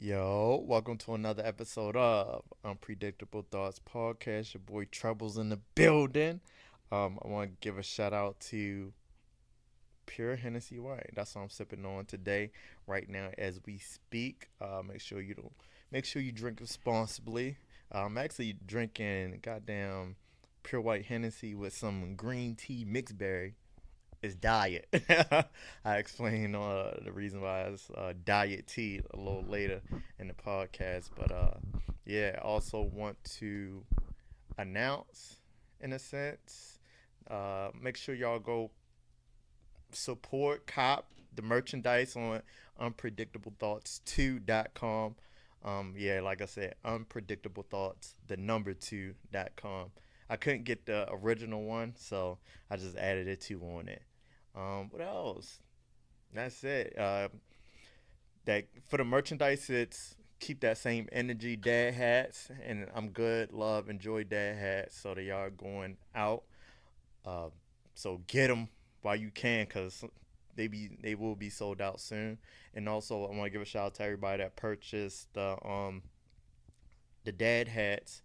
Yo, welcome to another episode of Unpredictable Thoughts Podcast. Your boy Trouble's in the building. I want to give a shout out to Pure Hennessy White. That's what I'm sipping on today, right now as we speak. Make sure you drink responsibly. I'm actually drinking goddamn Pure White Hennessy with some green tea mixed berry. It's diet. I explain the reason why it's diet tea a little later in the podcast. But yeah, I also want to announce, in a sense, make sure y'all go support, cop the merchandise on unpredictablethoughts2.com. Yeah, like I said, unpredictable thoughts, the number 2.com. I couldn't get the original one, so I just added a 2 on it. What else? That's it. That for the merchandise, it's keep that same energy. Dad hats, and I'm good. Love, enjoy dad hats. So they are going out. Uh, so get them while you can, cause they will be sold out soon. And also, I want to give a shout out to everybody that purchased the dad hats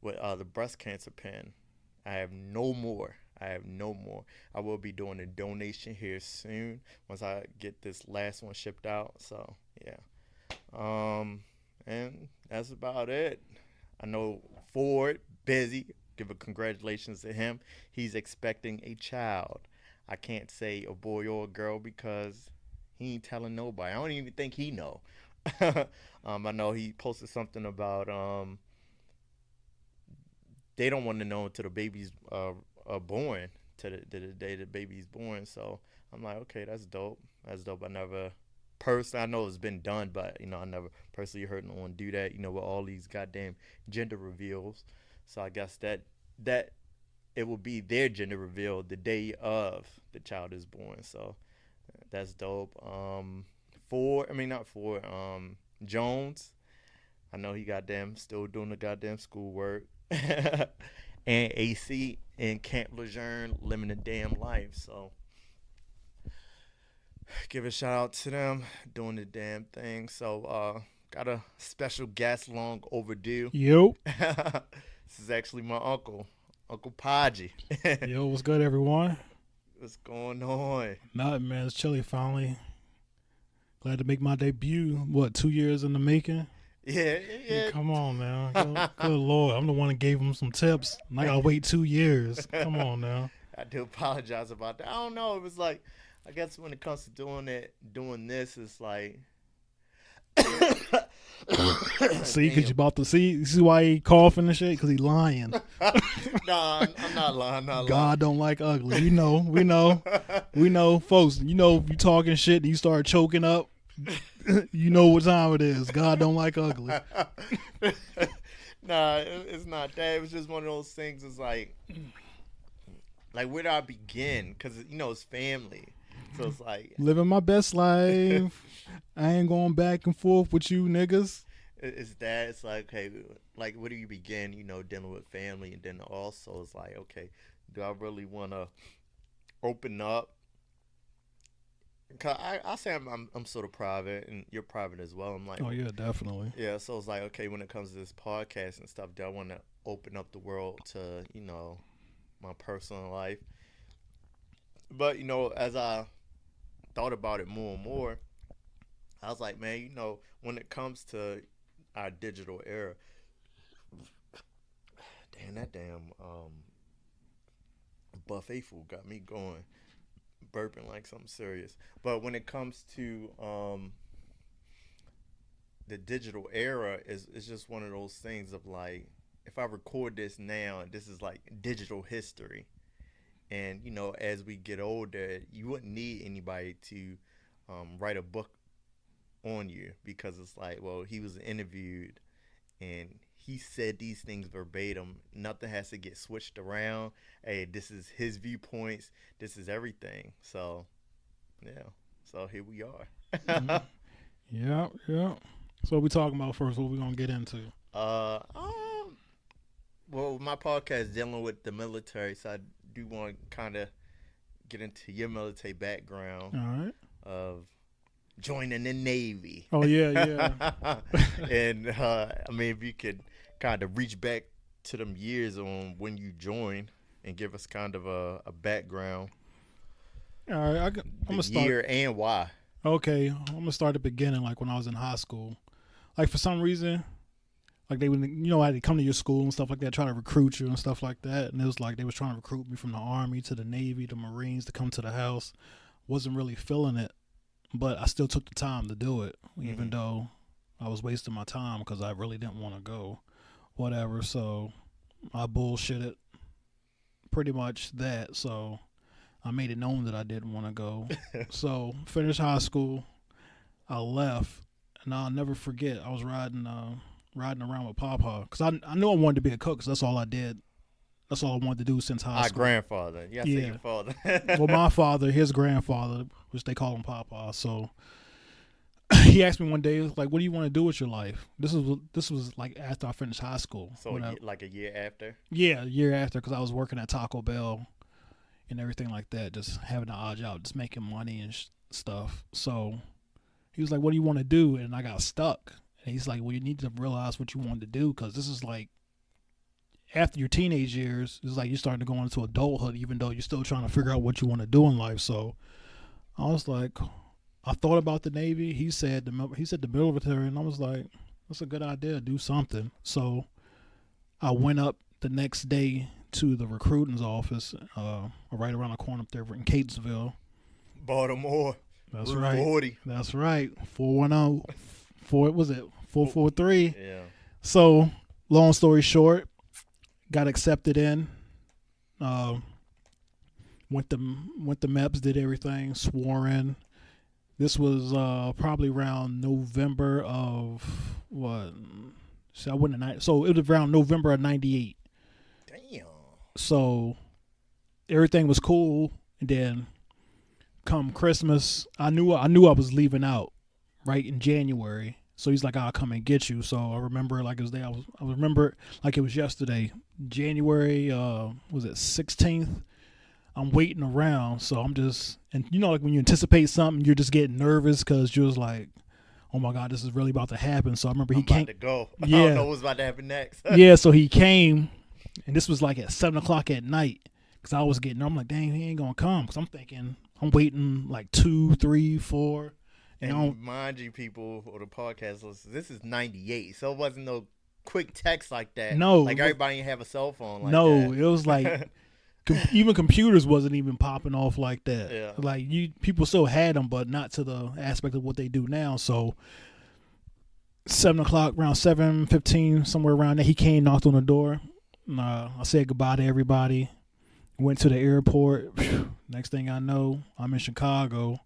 with the breast cancer pin. I have no more. I will be doing a donation here soon once I get this last one shipped out. So yeah. And that's about it. I know Ford busy. Give a congratulations to him. He's expecting a child. I can't say a boy or a girl because he ain't telling nobody. I don't even think he know. I know he posted something about they don't want to know until the baby's born, to the day the baby's born. So I'm like, okay, that's dope. That's dope. I never personally, I know it's been done, but I never personally heard no one do that. With all these goddamn gender reveals. So I guess that it will be their gender reveal the day of the child is born. So that's dope. Not Ford. Jones. I know he goddamn still doing the goddamn schoolwork. And AC in Camp Lejeune living a damn life. So give a shout out to them doing the damn thing. So got a special guest long overdue. Yo, This is actually my Uncle Podgie. yo, what's good, everyone? What's going on? Nothing, man. It's chilly finally. Glad to make my debut. What, 2 years in the making? Yeah, yeah. Come on, man. Good Lord. I'm the one that gave him some tips. And I gotta wait 2 years. Come on now. I do apologize about that. I don't know. It was like, I guess when it comes to doing this, it's like. See, because you about to see. You see why he coughing and shit? Because he lying. Nah, I'm not lying. God don't like ugly. We know, folks. If you talking shit and you start choking up, you know what time it is. God don't like ugly. Nah, it's not that. It was just one of those things. It's like where do I begin? Because it's family, so it's like Living my best life. I ain't going back and forth with you niggas. it's that. It's like, okay, like where do you begin? Dealing with family, and then also it's like, okay, do I really want to open up? Cause I say I'm sort of private, and you're private as well. I'm like, Oh yeah, definitely. yeah. So it's like, okay, when it comes to this podcast and stuff, do I want to open up the world to my personal life? But as I thought about it more and more, I was like, man, when it comes to our digital era, damn that damn buffet food got me going, burping like something serious. But when it comes to the digital era, is just one of those things of like, if I record this now, this is like digital history. And as we get older, you wouldn't need anybody to write a book on you, because it's like, well, he was interviewed and he said these things verbatim. Nothing has to get switched around. Hey, this is his viewpoints. This is everything. So, yeah. So here we are. Mhm. Yeah, yeah. So what we talking about first? What we gonna get into? uh, um, well, my podcast is dealing with the military, so I do want to kind of get into your military background All right. of joining the Navy. Oh yeah, And I mean, if you could kind of reach back to them years on when you joined and give us kind of a background, yeah. All right, I'm the gonna start. year and why. Okay, I'm gonna start at the beginning, like when I was in high school. Like for some reason, like they would, how they come to your school and stuff like that, try to recruit you and stuff like that. And it was like they was trying to recruit me from the Army to the Navy, the Marines to come to the house. Wasn't really feeling it, but I still took the time to do it, even though I was wasting my time because I really didn't want to go. Whatever. So I bullshitted pretty much that. So I made it known that I didn't want to go. So finished high school. I left, and I'll never forget. I was riding around with Papa because I knew I wanted to be a cook. Cause that's all I did. That's all I wanted to do since high Our school. grandfather. Yeah, Yeah. your father. Well, my father, his grandfather, which they call him Papa. So he asked me one day, like, "What do you want to do with your life?" This was like after I finished high school. So like a year after. Yeah, a year after, because I was working at Taco Bell and everything like that, just having an odd job, just making money and stuff. So he was like, "What do you want to do?" And I got stuck. And he's like, "Well, you need to realize what you want to do, because this is like after your teenage years, it's like you're starting to go into adulthood, even though you're still trying to figure out what you want to do in life." So I was like, I thought about the Navy. He said the military, and I was like, that's a good idea. Do something. So I went up the next day to the recruiting's office, right around the corner up there in Catesville. Baltimore. That's Route right. 40. That's right. 410. What was it? 443. Yeah. So long story short, got accepted in. Went to MEPS, did everything, swore in. This was probably around November of what? So I went to so it was around November of '98. Damn. So everything was cool, and then come Christmas, I knew I was leaving out right in January. So he's like, "I'll come and get you." So I remember like it was day. I remember like it was yesterday. January was it 16th? I'm waiting around, so I'm just, and like when you anticipate something, you're just getting nervous because you're just like, "Oh my God, this is really about to happen." So I remember he came. About to go. Yeah. I don't know what's about to happen next. Yeah, so he came, and this was like at 7:00 at night, because I was getting. I'm like, "Dang, he ain't gonna come," because I'm thinking I'm waiting like 2, 3, 4. And mind you, people, or the podcast listeners, this is '98, so it wasn't no quick text like that. No, like everybody didn't have a cell phone like no, that. it was like even computers wasn't even popping off like that. Yeah. Like people still had them, but not to the aspect of what they do now. So 7:00, around 7:15, somewhere around there, he came, knocked on the door. I said goodbye to everybody. Went to the airport. Next thing I know, I'm in Chicago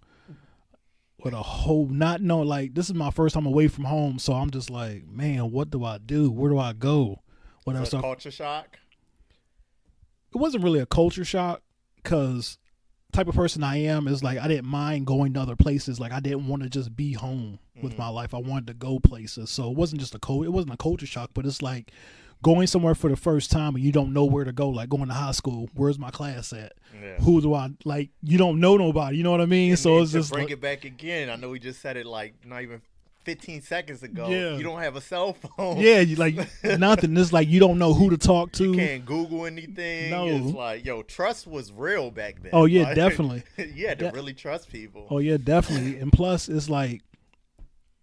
with a whole, not knowing, like, this is my first time away from home, so I'm just like, man, what do I do? Where do I go? Whatever. Was it a culture shock? It wasn't really a culture shock, because type of person I am is like, I didn't mind going to other places. Like, I didn't want to just be home with my life. I wanted to go places. So it wasn't just it wasn't a culture shock, but it's like going somewhere for the first time and you don't know where to go. Like going to high school, where's my class at? Yeah. Who do I, like, you don't know nobody, you know what I mean? And so it's to just bring like, it back again. I know we just said it like not even 15 seconds ago. Yeah. You don't have a cell phone. yeah, like nothing. It's like you don't know who to talk to. You can't Google anything. No. It's like, trust was real back then. Oh yeah, Like, definitely. you had to really trust people. Oh yeah, definitely. And plus, it's like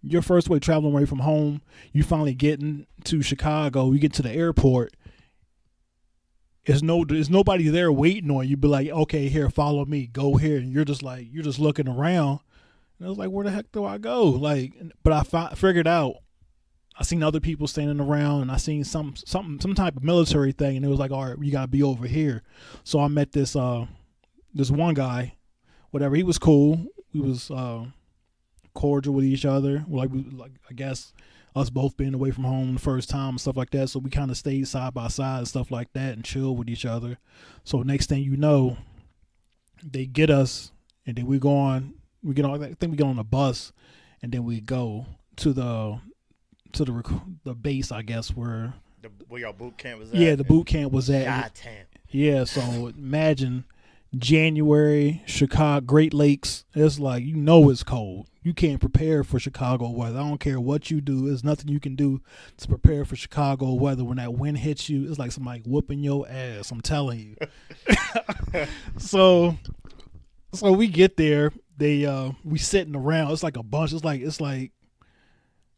your first way traveling away from home. You finally getting to Chicago. You get to the airport. There's nobody there waiting on you. Be like, okay, here, follow me, go here, and you're just looking around. And I was like, where the heck do I go? Like, but I figured out. I seen other people standing around, and I seen some type of military thing, and it was like, all right, you gotta be over here. So I met this one guy, whatever. He was cool. We was cordial with each other. Like I guess us both being away from home the first time and stuff like that. So we kind of stayed side by side and stuff like that and chilled with each other. So next thing you know, they get us, and then we go on. We get on. I think we get on a bus, and then we go to the base, I guess, where Where your boot camp was at. Yeah, the boot camp was at. God damn. Yeah, so imagine January, Chicago, Great Lakes. It's like it's cold. You can't prepare for Chicago weather. I don't care what you do. There's nothing you can do to prepare for Chicago weather. When that wind hits you, it's like somebody whooping your ass. I'm telling you. So we get there. We sitting around. It's like a bunch. It's like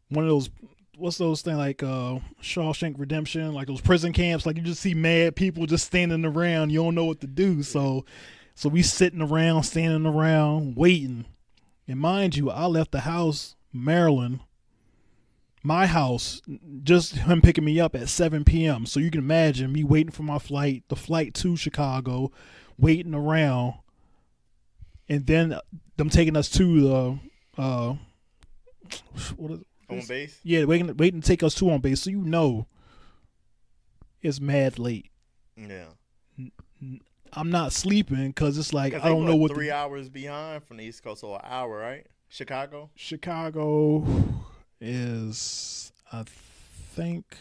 one of those. What's those things like Shawshank Redemption, like those prison camps? Like you just see mad people just standing around. You don't know what to do. So we sitting around, standing around, waiting. And mind you, I left the house, Maryland, my house, just him picking me up at 7 p.m. So you can imagine me waiting for my flight, the flight to Chicago, waiting around, and then them taking us to the what is on base. Yeah, waiting to take us to on base. So it's mad late. Yeah. I'm not sleeping because it's like I I don't know what 3 hours behind from the East Coast, or an hour, right? Chicago is, I think,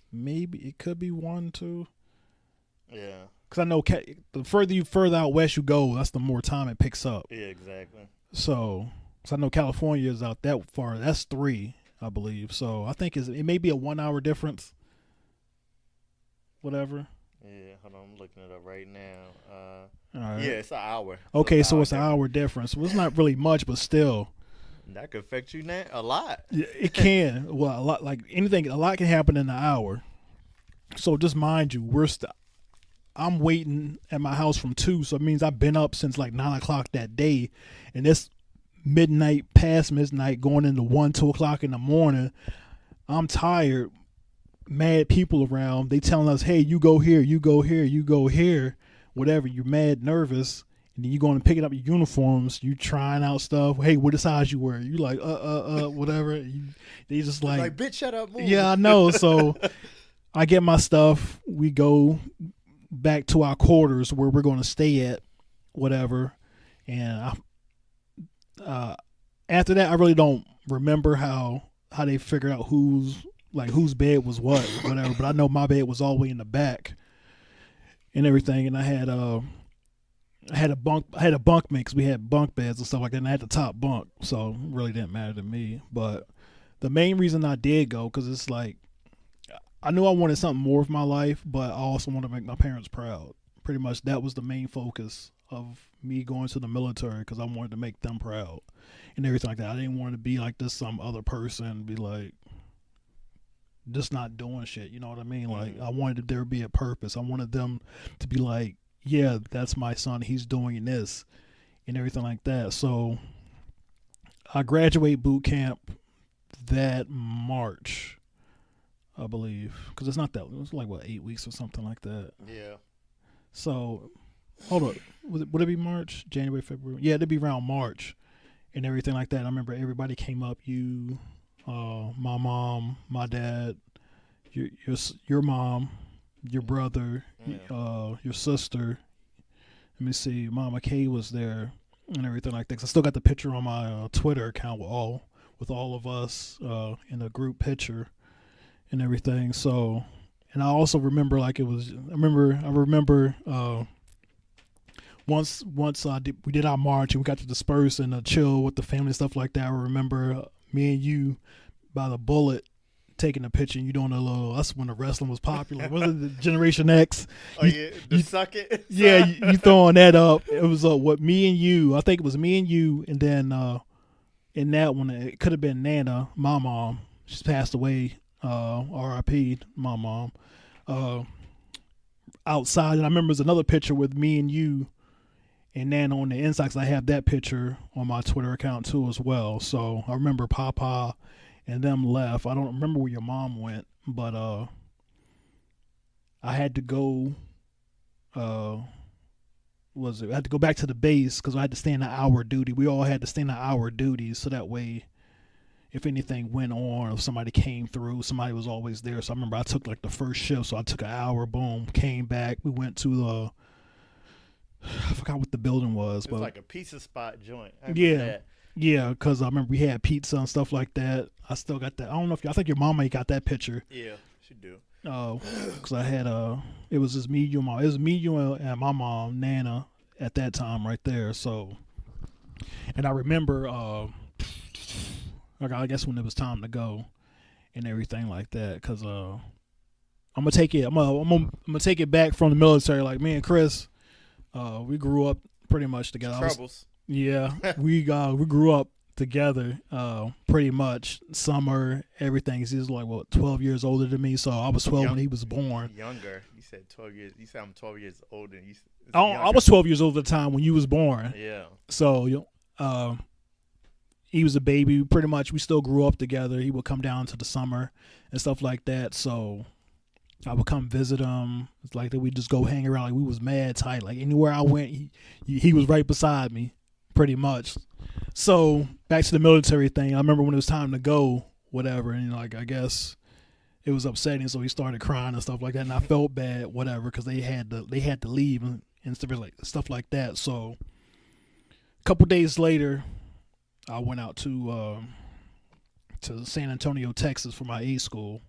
maybe it could be 1, 2. Yeah. Because I know the further out west you go, that's the more time it picks up. Yeah, exactly. So I know California is out that far. That's 3, I believe. So I think it may be a 1 hour difference. Whatever. Yeah, hold on, I'm looking it up right now. All right. Yeah, it's an hour. Okay, so it's an hour difference. Well, it's not really much, but still. That could affect you a lot. It can. Well, a lot, like anything, a lot can happen in an hour. So just mind you, I'm waiting at my house from 2, so it means I've been up since like 9 o'clock that day, and it's past midnight, going into 1, 2 o'clock in the morning. I'm tired. Mad people around. They telling us, hey, you go here, you go here, you go here, whatever. You're mad nervous, and then you going to pick up your uniforms. You trying out stuff. Hey, what size you wear? You like whatever. They just like bitch, shut up. Move. Yeah, I know. So I get my stuff. We go back to our quarters where we're going to stay at, whatever. And after that, I really don't remember how they figured out whose bed was whatever. But I know my bed was all the way in the back and everything. And I had a bunk mate because we had bunk beds and stuff like that. And I had the top bunk, so it really didn't matter to me. But the main reason I did go, because it's like I knew I wanted something more for my life, but I also wanted to make my parents proud. Pretty much that was the main focus of me going to the military, because I wanted to make them proud and everything like that. I didn't want to be like this some other person, be like just not doing shit. You know what I mean? Like I wanted there to be a purpose. I wanted them to be like, yeah, that's my son. He's doing this and everything like that. So I graduate boot camp that March, I believe, because it's not that. It was like 8 weeks or something like that. Yeah. So hold up, would it be March, January, February? Yeah, it'd be around March and everything like that. I remember everybody came up. You, my mom, my dad, your mom, your brother, your sister. Let me see, Mama Kay was there and everything like that. 'Cause I still got the picture on my Twitter account with all of us in a group picture and everything. So, and I also remember like it was. I remember once we did our march and we got to disperse and chill with the family and stuff like that. I remember me and you by the bullet taking a picture and you doing a little. That's when the wrestling was popular. Was it the Generation X? Oh you suck it. Yeah, you throwing that up. It was what me and you. I think it was me and you, and then in that one it could have been Nana, my mom. She's passed away. R.I.P. my mom. Outside, and I remember there's another picture with me and you and Nana on the inside, 'cause I have that picture on my Twitter account too as well. So I remember Papa and them left. I don't remember where your mom went, but I had to go. I had to go back to the base because I had to stay in an hour duty. We all had to stay in an hour duty, so that way, if anything went on, if somebody came through, somebody was always there. So I remember I took like the first shift, so I took an hour. Boom, came back. We went to the. I forgot what the building was, but like a pizza spot joint. Yeah, because I remember we had pizza and stuff like that. I still got that. I don't know if I think your mama got that picture. Yeah, she do. Because I had it was just me, you, and it was me, you, and my mom, Nana, at that time right there. So, and I remember, I guess when it was time to go and everything like that, because I'm gonna take it. I'm gonna take it back from the military. Like me and Chris, we grew up pretty much together. Troubles. Yeah, we grew up together, pretty much. Summer, everything. He's like 12 years older than me, so I was 12 when he was born. Younger. You said 12 years. You said I'm 12 years older. I was 12 years old at the time when you was born. Yeah. So he was a baby. Pretty much, we still grew up together. He would come down to the summer and stuff like that. So I would come visit him. It's like that. We just go hang around. Like we was mad tight. Like anywhere I went, he was right beside me, pretty much. So back to the military thing. I remember when it was time to go, whatever, and like I guess it was upsetting. So he started crying and stuff like that, and I felt bad, whatever, because they had to leave and stuff like that. So a couple days later, I went out to San Antonio, Texas, for my A school.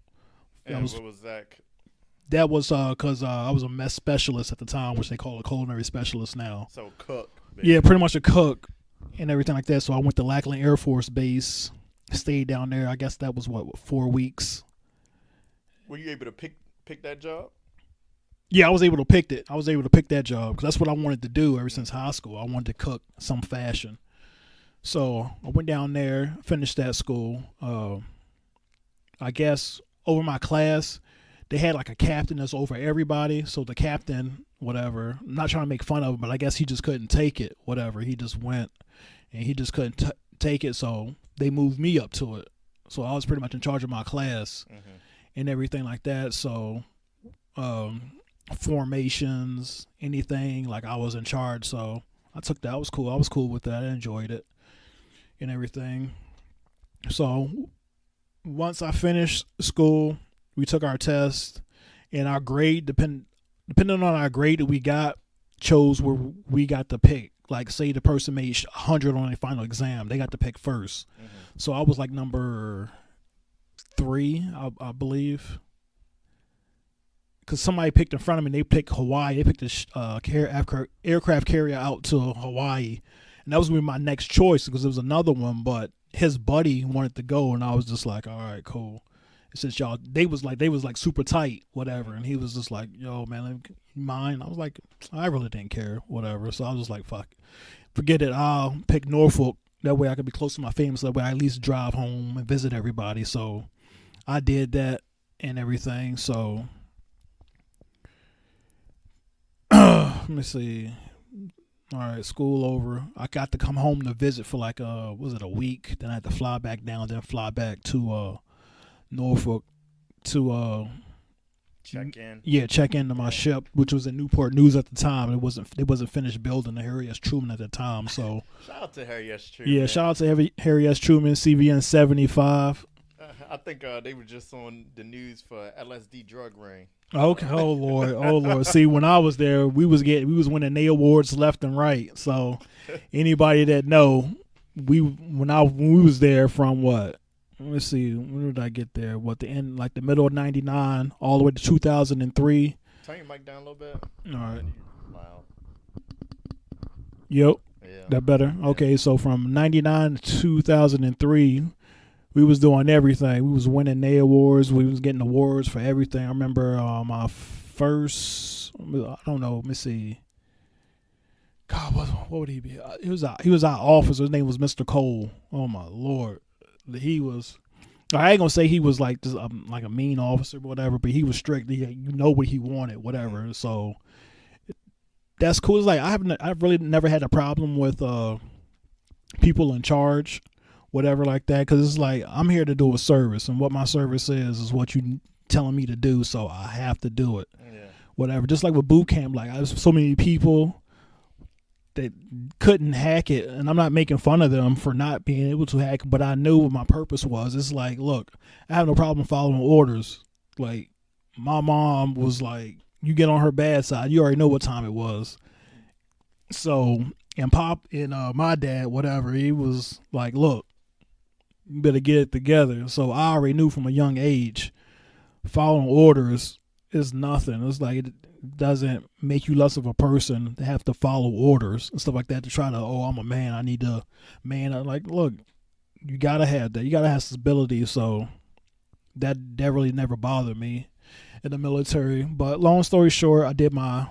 And what was that? That was because I was a mess specialist at the time, which they call a culinary specialist now. So cook. Baby. Yeah, pretty much a cook and everything like that. So I went to Lackland Air Force Base, stayed down there. I guess that was 4 weeks. Were you able to pick that job? Yeah, I was able to pick it. I was able to pick that job because that's what I wanted to do ever since high school. I wanted to cook some fashion. So I went down there, finished that school. I guess over my class, they had like a captain that's over everybody. So the captain, whatever, I'm not trying to make fun of him, but I guess he just couldn't take it, whatever. He just went and he just couldn't take it. So they moved me up to it. So I was pretty much in charge of my class and everything like that. So formations, anything, like I was in charge. So I took that. I was cool. I was cool with that. I enjoyed it and everything. So once I finished school, we took our test, and our grade, depending on our grade that we got, chose where we got to pick. Like, say the person made 100 on their final exam, they got to pick first. So I was like number 3, I believe. Because somebody picked in front of me, and they picked Hawaii. They picked the aircraft carrier out to Hawaii. And that was going to be my next choice because there was another one, but his buddy wanted to go, and I was just like, all right, cool. Since y'all, they was like super tight, whatever, and he was just like, yo, man, mine. I was like, I really didn't care, whatever. So I was just like, fuck, forget it. I'll pick Norfolk. That way I could be close to my family. So that way I at least drive home and visit everybody. So I did that and everything. So let me see. All right, school over. I got to come home to visit for like was it a week? Then I had to fly back down, then fly back to Norfolk to check in. Yeah, check into my ship, which was in Newport News at the time. They wasn't finished building the Harry S. Truman at the time. So shout out to Harry S. Truman. Yeah, shout out to Harry S. Truman, CVN 75. I think they were just on the news for LSD drug ring. Okay, oh Lord. See, when I was there, we was winning the awards left and right. So anybody that know, when we was there from what? Let me see. When did I get there? The end, like the middle of '99, all the way to 2003. Turn your mic down a little bit. All right. Loud. Yep. Yeah. That better. Yeah. Okay, so from '99 to 2003, we was doing everything. We was winning the awards. We was getting awards for everything. I remember my first. I don't know. Let me see. God, what would he be? He was our officer. His name was Mr. Cole. Oh my Lord. He was, I ain't gonna say he was like just like a mean officer or whatever, but he was strict. You know what he wanted, whatever. So that's cool. It's like I've really never had a problem with people in charge, whatever like that, because it's like I'm here to do a service, and what my service is what you telling me to do, so I have to do it. Yeah. Whatever. Just like with boot camp, like I was so many people that couldn't hack it, and I'm not making fun of them for not being able to hack it, but I knew what my purpose was. It's like, look, I have no problem following orders. Like, my mom was like, you get on her bad side, you already know what time it was. So, and Pop and my dad, whatever, he was like, look, you better get it together. So I already knew from a young age, following orders it's nothing. It's like it doesn't make you less of a person to have to follow orders and stuff like that to try to, oh, I'm a man, I need to man. I'm like, look, you gotta have that. You gotta have stability. So that really never bothered me in the military. But long story short, I did my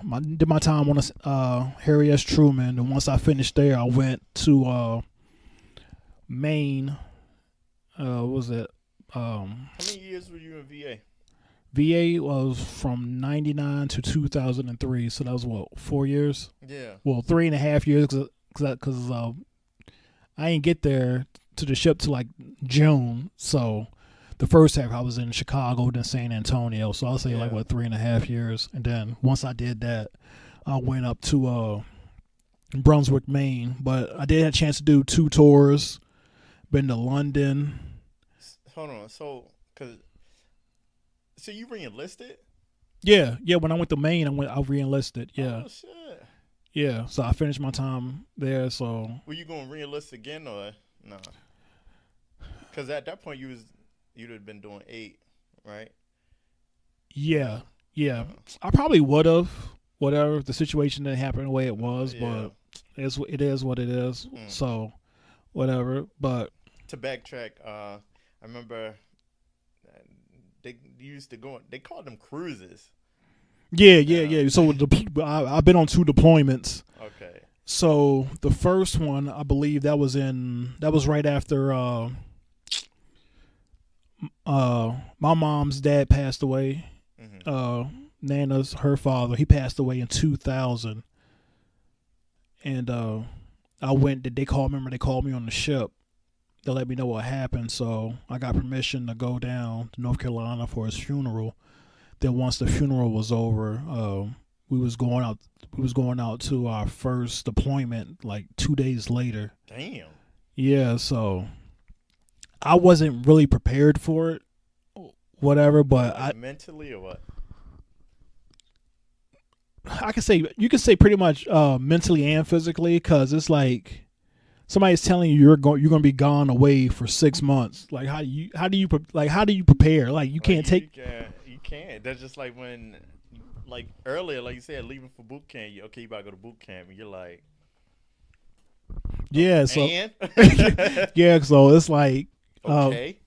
time on Harry S. Truman, and once I finished there, I went to Maine. What was it? How many years were you in VA? VA was from 99 to 2003, so that was what, 4 years? Yeah. Well, 3.5 years, because I didn't get there to the ship till like June. So the first half I was in Chicago, then San Antonio. So I'll say like what, 3.5 years, and then once I did that, I went up to Brunswick, Maine. But I did have a chance to do 2 tours. Been to London. Hold on, so you re-enlisted? Yeah. When I went to Maine, I re-enlisted. Yeah. Oh shit. Yeah. So I finished my time there. So were you going to re-enlist again or no? Because at that point you'd have been doing 8, right? Yeah. I probably would have. Whatever the situation that happened the way it was, but it is what it is. So whatever. But to backtrack, I remember they used to go. They called them cruises. Yeah. So I've been on 2 deployments. Okay. So the first one, I believe that was right after my mom's dad passed away. Mm-hmm. Nana's, her father, he passed away in 2000. And I went. They called me on the ship. They let me know what happened, so I got permission to go down to North Carolina for his funeral. Then once the funeral was over, we was going out to our first deployment like 2 days later. Damn. Yeah, so I wasn't really prepared for it, whatever. But mentally or what? You can say pretty much mentally and physically, because it's like somebody's telling you you're going to be gone away for 6 months. Like how do you prepare? Like you can't take. You can't. That's just like when, like earlier, like you said, leaving for boot camp. You about to go to boot camp, and you're like, yeah. So and? yeah. So it's like, okay.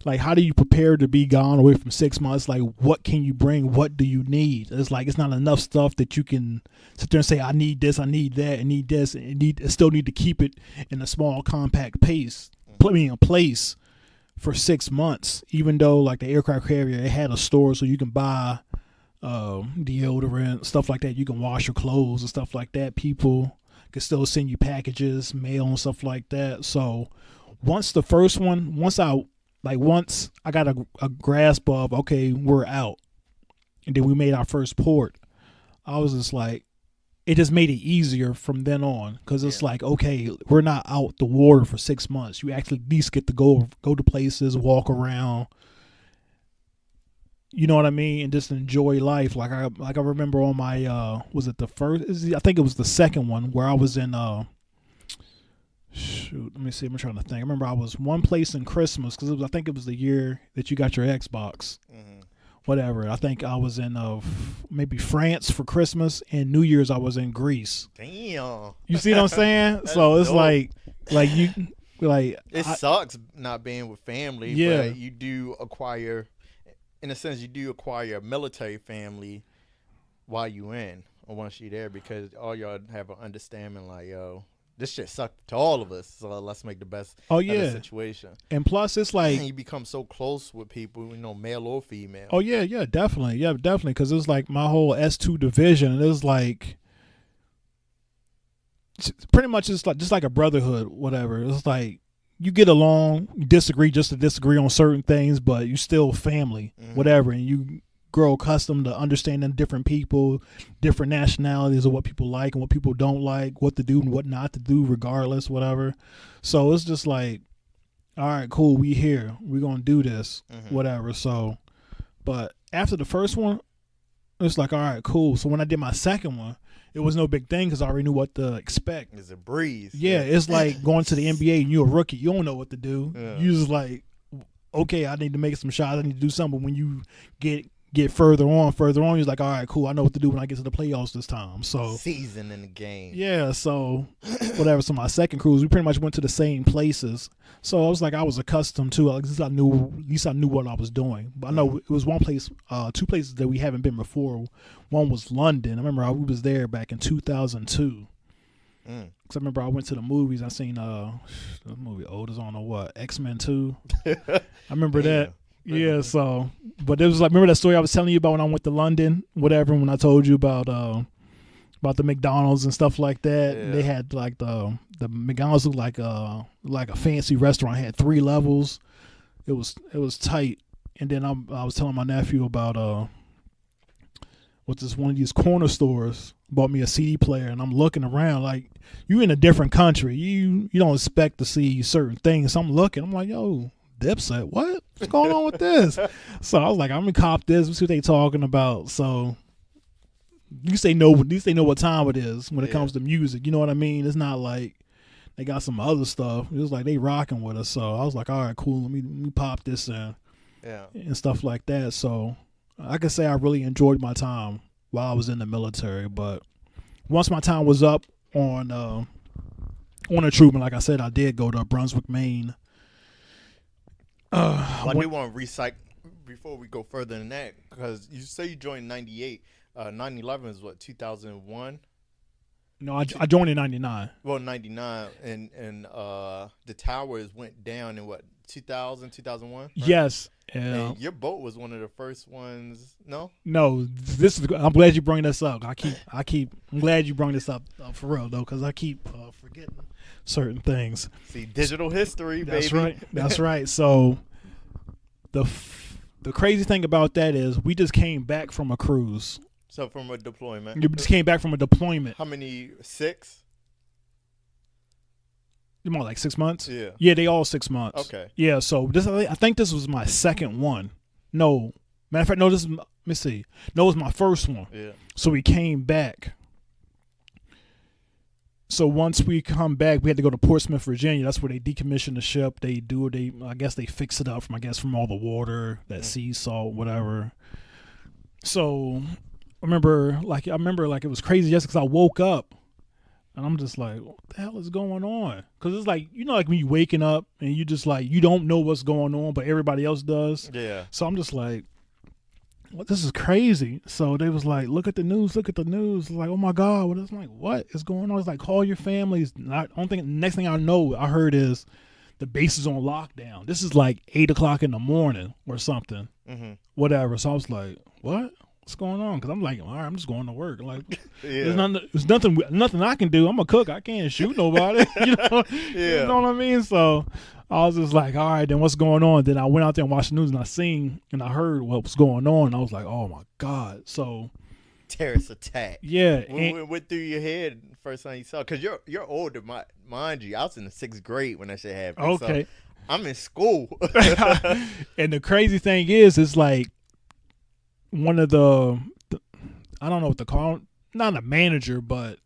Like, how do you prepare to be gone away from 6 months? Like, what can you bring? What do you need? It's like it's not enough stuff that you can sit there and say, I need this, I need that, I need this, and still need to keep it in a small, compact place for 6 months. Even though, like the aircraft carrier, it had a store so you can buy deodorant, stuff like that. You can wash your clothes and stuff like that. People can still send you packages, mail, and stuff like that. So once I got a grasp of, okay, we're out, and then we made our first port, I was just like, it just made it easier from then on, because it's like, okay, we're not out the water for 6 months. You actually at least get to go to places, walk around, you know what I mean, and just enjoy life. Like I remember on my was it the first? I think it was the second one where I was in shoot, let me see. I'm trying to think. I remember I was one place in Christmas, because I think it was the year that you got your Xbox. Mm-hmm. Whatever. I think I was in maybe France for Christmas, and New Year's I was in Greece. Damn. You see what I'm saying? So it's dope. like you like it sucks not being with family. Yeah. But you do acquire, in a sense, a military family while you in or once you're there, because all y'all have an understanding like, yo, this shit sucked to all of us, so let's make the best of the situation. And plus, it's like, and you become so close with people, male or female. Oh yeah, definitely, because it's like my whole S2 division, and it's like pretty much just like a brotherhood, whatever. It's like you get along, you disagree just to disagree on certain things, but you still family, whatever, and you grow accustomed to understanding different people, different nationalities, of what people like and what people don't like, what to do and what not to do, regardless, whatever. So it's just like, all right, cool, we here, we're gonna do this, whatever. So, but after the first one, it's like, all right, cool. So when I did my second one, it was no big thing, because I already knew what to expect. It's a breeze. Yeah, it's like going to the NBA and you're a rookie, you don't know what to do. You just like, okay, I need to make some shots, I need to do something. But when you get get further on, he's like, all right, cool. I know what to do when I get to the playoffs this time. So season in the game. yeah, so whatever. So my second cruise, we pretty much went to the same places. So I was like, I was accustomed to. At least I knew what I was doing. But I know it was one place, two places that we haven't been before. One was London. I remember we was there back in 2002. Because I remember I went to the movies. I seen the movie old as I don't know what, X-Men 2. I remember that. Yeah, so, but it was like, remember that story I was telling you about when I went to London, whatever, when I told you about the McDonald's and stuff like that. Yeah. They had like the McDonald's looked like a fancy restaurant. It had 3 levels. It was tight. And then I was telling my nephew about what's this, one of these corner stores bought me a CD player, and I'm looking around like, you in a different country. You don't expect to see certain things. So I'm looking. I'm like, yo, Dipset, what's going on with this? So I was like, I'm gonna cop this. Let's see what they talking about. So at least they know what time it is when it comes to music. You know what I mean? It's not like they got some other stuff. It was like they rocking with us. So I was like, all right, cool. Let me pop this in, and stuff like that. So I can say I really enjoyed my time while I was in the military. But once my time was up on a Truman, like I said, I did go to Brunswick, Maine. I do want to recycle before we go further than that, because you say you joined in 98. 9/11 is what, 2001? No, I joined in 99. Well, 99, and the towers went down in what, 2000, 2001? Right? Yes. And your boat was one of the first ones. No. I'm glad you bring this up. I'm glad you bring this up for real though, because I keep forgetting certain things. See, digital history, baby. That's right. That's right. So the crazy thing about that is we just came back from a cruise. So from a deployment. You just came back from a deployment. How many? 6? More like 6 months. Yeah. Yeah, they all 6 months. Okay. Yeah. So I think this was my second one. No, matter of fact, no. Let me see. No, it was my first one. Yeah. So we came back. So once we come back, we had to go to Portsmouth, Virginia. That's where they decommission the ship. I guess they fix it up from all the water, that sea salt, whatever. So I remember like it was crazy just because I woke up and I'm just like, what the hell is going on? Because it's like, like when you waking up and you just like, you don't know what's going on, but everybody else does. Yeah. So I'm just like, what? This is crazy. So they was like, look at the news. Like, oh my God, what is, like, what is going on? It's like, call your families. Next thing I know, I heard is the base is on lockdown. This is like 8 o'clock in the morning or something, whatever. So I was like, what? What's going on? Because I'm like, all right, I'm just going to work. Like, there's nothing I can do. I'm a cook. I can't shoot nobody. You know what I mean? So I was just like, all right, then what's going on? Then I went out there and watched the news, and I heard what was going on. I was like, oh my God. So terrorist attack. Yeah. What went through your head first time you saw? Because you're older, mind you. I was in the 6th grade when that shit happened. Okay. So I'm in school. And the crazy thing is, it's like one of the I don't know what to call it, not a manager, but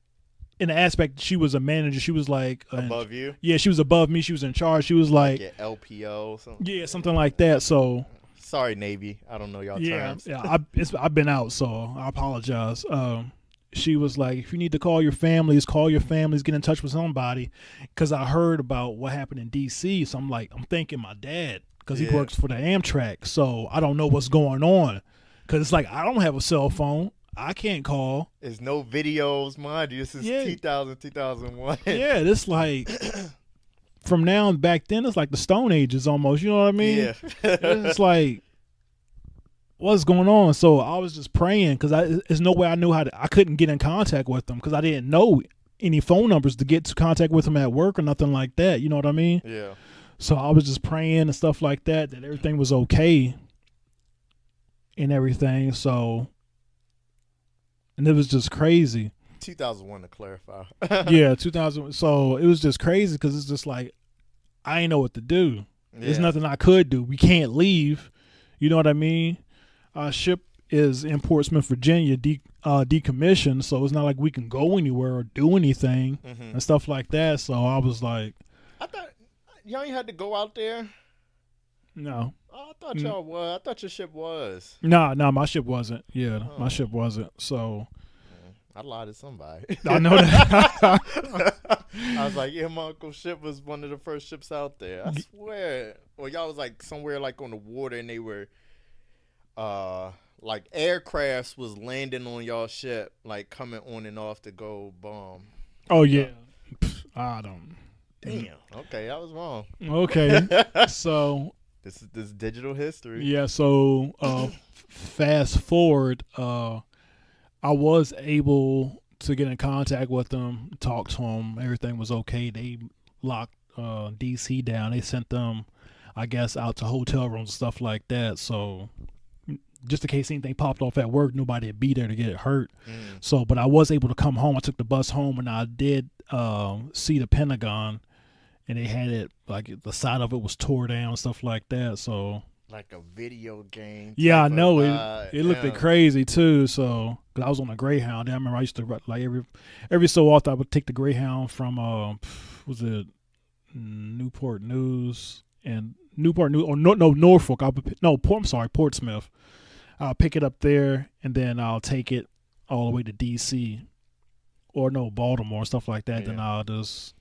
in the aspect, she was a manager. She was like above you. Yeah, she was above me. She was in charge. She was like LPO. Something. Yeah, something like that. So sorry, Navy. I don't know y'all terms. Yeah. I've been out, so I apologize. She was like, if you need to call your families, get in touch with somebody, because I heard about what happened in D.C. So I'm thinking my dad, because he works for the Amtrak. So I don't know what's going on, because it's like, I don't have a cell phone. I can't call. There's no videos, mind you. This is 2000, 2001. Yeah, this like from now and back then, it's like the Stone Ages almost. You know what I mean? Yeah. It's like, what's going on? So I was just praying, because there's no way I knew I couldn't get in contact with them, because I didn't know any phone numbers to get to contact with them at work or nothing like that. You know what I mean? Yeah. So I was just praying and stuff like that everything was okay and everything. So, and it was just crazy. 2001 to clarify. Yeah, 2000. So it was just crazy, because it's just like, I ain't know what to do. Yeah. There's nothing I could do. We can't leave. You know what I mean? Our ship is in Portsmouth, Virginia, decommissioned, so it's not like we can go anywhere or do anything and stuff like that. So I was like, I thought y'all ain't had to go out there. No. I thought y'all was. I thought your ship was. Nah, my ship wasn't. Yeah, my Oh. ship wasn't. So I lied to somebody. I know that. I was like, yeah, my uncle's ship was one of the first ships out there. I swear. Or y'all was like somewhere like on the water, and they were, like aircrafts was landing on y'all ship, like coming on and off to go bomb. Oh yeah. I don't. Damn. Okay, I was wrong. Okay. So This is digital history. yeah. So fast forward. I was able to get in contact with them, talk to them. Everything was okay. They locked DC down. They sent them, I guess, out to hotel rooms and stuff like that. So just in case anything popped off at work, nobody would be there to get hurt. So, but I was able to come home. I took the bus home, and I did see the Pentagon, and they had it like the side of it was tore down, stuff like that. So Like a video game. yeah, I type know of it looked yeah. crazy too. So, cause I was on a Greyhound. I remember I used to like every so often I would take the Greyhound from was it Newport News and Newport News or no Norfolk. I'm sorry, Portsmouth. I'll pick it up there and then I'll take it all the way to DC or no Baltimore stuff like that. Yeah. Then I'll just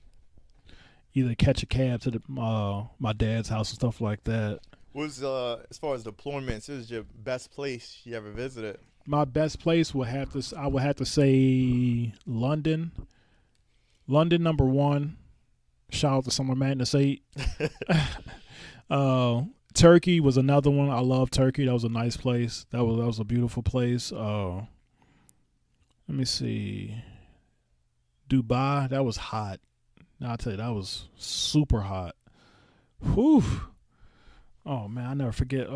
either catch a cab to the my dad's house and stuff like that. Was as far as deployments, this is your best place you ever visited? My best place I would have to say London. London #1. Shout out to Summer Madness 8. Turkey was another one. I love Turkey. That was a nice place. That was a beautiful place. Let me see. Dubai, that was hot. Now I'll tell you, that was super hot. Whew. Oh man, I never forget.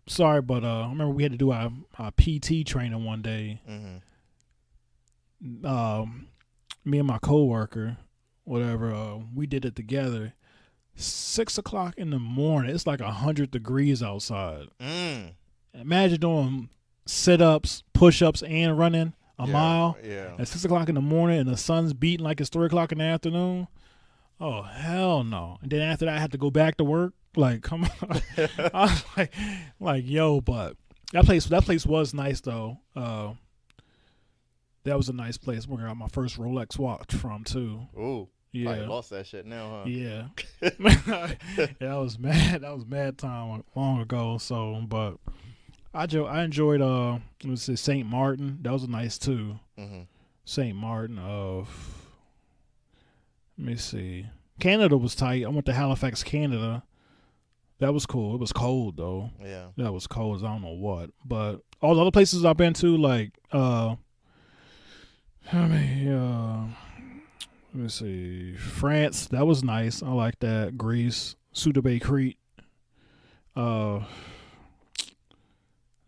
Sorry, but I remember we had to do our PT training one day. Me and my coworker, whatever, we did it together. 6 o'clock in the morning. It's like 100 degrees outside. Imagine doing sit-ups, push-ups, and running a mile at 6 o'clock in the morning, and the sun's beating like it's 3 o'clock in the afternoon. Oh hell no! And then after that, I had to go back to work. Like, come on. I was like, yo, but that place was nice though. That was a nice place where I got my first Rolex watch from too. Ooh, yeah, probably lost that shit now, huh? Yeah, yeah, that was mad. That was mad time long ago. So, but I enjoyed it was St. Martin. That was nice too. St. Martin of. Let me see. Canada was tight. I went to Halifax, Canada. That was cool. It was cold though. Yeah. That was cold as I don't know what. But all the other places I've been to, like let me see. France, that was nice. I like that. Greece, Suda Crete. Let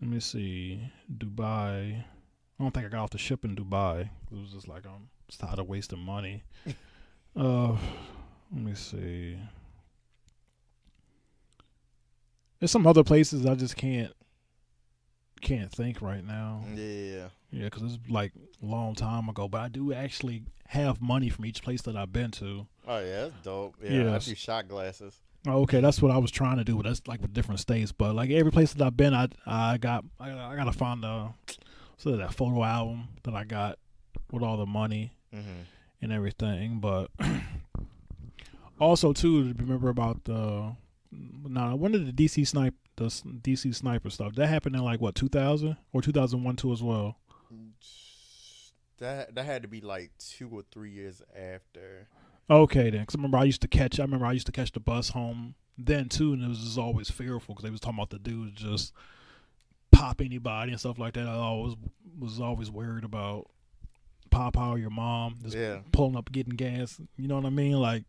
me see. Dubai. I don't think I got off the ship in Dubai. It was just like I'm just tired of wasting money. Let me see. There's some other places I just can't think right now. Yeah. Yeah, because it's like a long time ago. But I do actually have money from each place that I've been to. Oh yeah, that's dope. Yeah, Yes. I do shot glasses. Okay, that's what I was trying to do. But that's like with different states. But like every place that I've been, I gotta find that photo album that I got with all the money and everything. But also too, remember about when did the DC sniper stuff that happened in like what 2000 or 2001 too as well? That had to be like 2 or 3 years after. Okay then, because I remember I used to catch the bus home then too, and it was just always fearful because they was talking about the dudes just pop anybody and stuff like that. I was always worried about pop out your mom just pulling up getting gas. You know what I mean? Like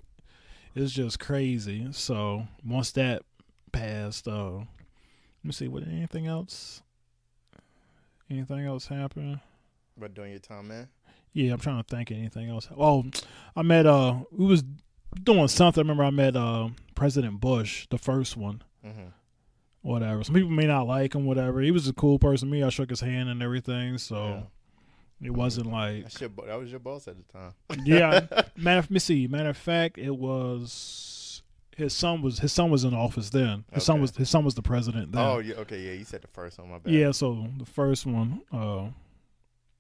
it's just crazy. So once that passed, let me see. What anything else happened? But during your time, man. Yeah, I'm trying to think of anything else. Oh, I met we was doing something. I remember I met President Bush, the first one. Whatever. Some people may not like him, whatever. He was a cool person. Me, I shook his hand and everything, so it wasn't like that was your boss at the time. Yeah. Matter of fact, it his son was in office then. His son was the president then. Oh, yeah, okay, yeah. You said the first one. My bad. Yeah, so the first one,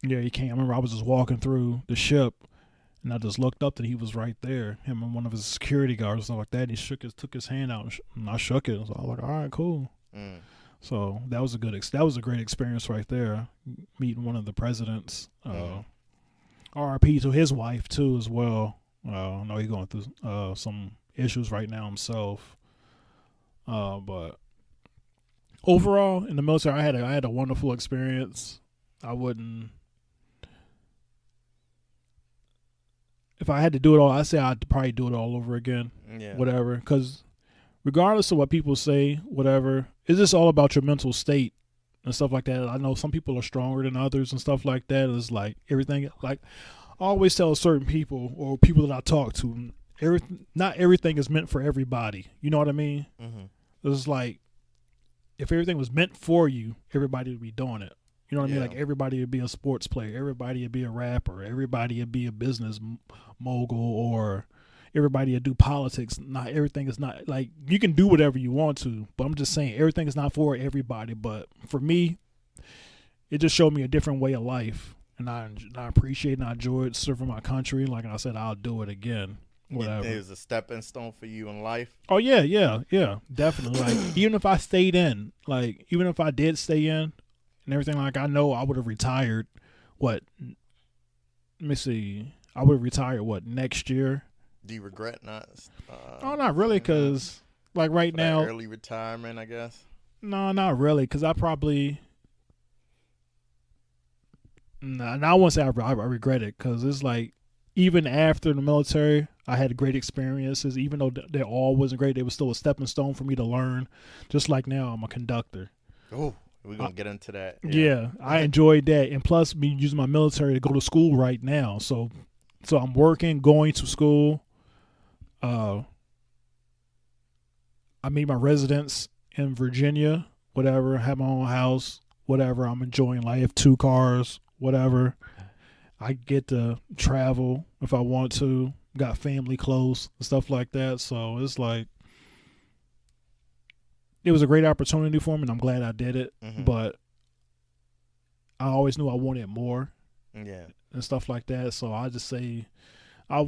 yeah, he came. I remember I was just walking through the ship, and I just looked up and he was right there. Him and one of his security guards, stuff like that. And he took his hand out, and I shook it. So I was like, all right, cool. So that was a great experience right there, meeting one of the presidents. RIP to his wife too as well. I know he's going through some issues right now himself. But overall, in the military, I had a wonderful experience. I wouldn't. If I had to do it all, I say I'd probably do it all over again. Yeah. Whatever, because regardless of what people say, whatever, it's just all about your mental state and stuff like that. I know some people are stronger than others and stuff like that. It's like everything. Like I always tell certain people or people that I talk to, not everything is meant for everybody. You know what I mean? It's like if everything was meant for you, everybody would be doing it. You know what I mean? Like everybody would be a sports player, everybody would be a rapper, everybody would be a business mogul, or everybody would do politics. Not everything is not like you can do whatever you want to, but I'm just saying everything is not for everybody. But for me, it just showed me a different way of life, and I appreciate and I enjoyed serving my country. Like I said, I'll do it again. Whatever. It was a stepping stone for you in life. Oh yeah, definitely. Like even if I stayed in, like even if I did stay in and everything, like I know I would have retired. What? Let me see. I would have retired next year. Do you regret not? Oh, not really, because like right now, early retirement, I guess. No, not really, because I probably. Nah, I won't say I regret it, because it's like even after the military, I had great experiences. Even though they all wasn't great, they was still a stepping stone for me to learn. Just like now, I'm a conductor. Oh, we're gonna get into that. Yeah, I enjoyed that, and plus me using my military to go to school right now. So I'm working, going to school. I made my residence in Virginia. Whatever, have my own house. Whatever, I'm enjoying life. 2 cars. Whatever. I get to travel if I want to. Got family close and stuff like that. So it's like it was a great opportunity for me, and I'm glad I did it. But I always knew I wanted more. Yeah. And stuff like that. So I just say I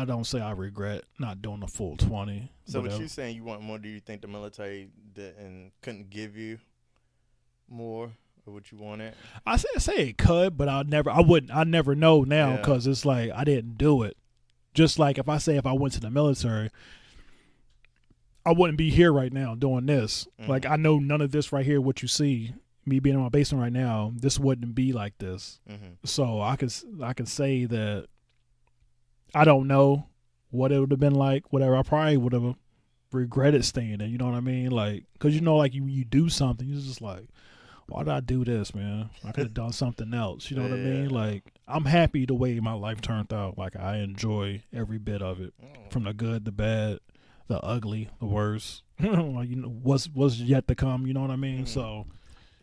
don't say I regret not doing the full 20. So what you saying you want more? Do you think the military couldn't give you more of what you wanted? I say it could, but I never know now, because it's like I didn't do it. Just like if I went to the military, I wouldn't be here right now doing this. Like I know none of this right here, what you see, me being in my basement right now, this wouldn't be like this. So I could say that I don't know what it would have been like. Whatever, I probably would have regretted staying there. You know what I mean? Like, cause like you do something, you're just like, why did I do this, man? I could have done something else. You know what I mean? Like, I'm happy the way my life turned out. Like, I enjoy every bit of it, from the good, the bad, the ugly, the worst. Like, what's yet to come. You know what I mean? So,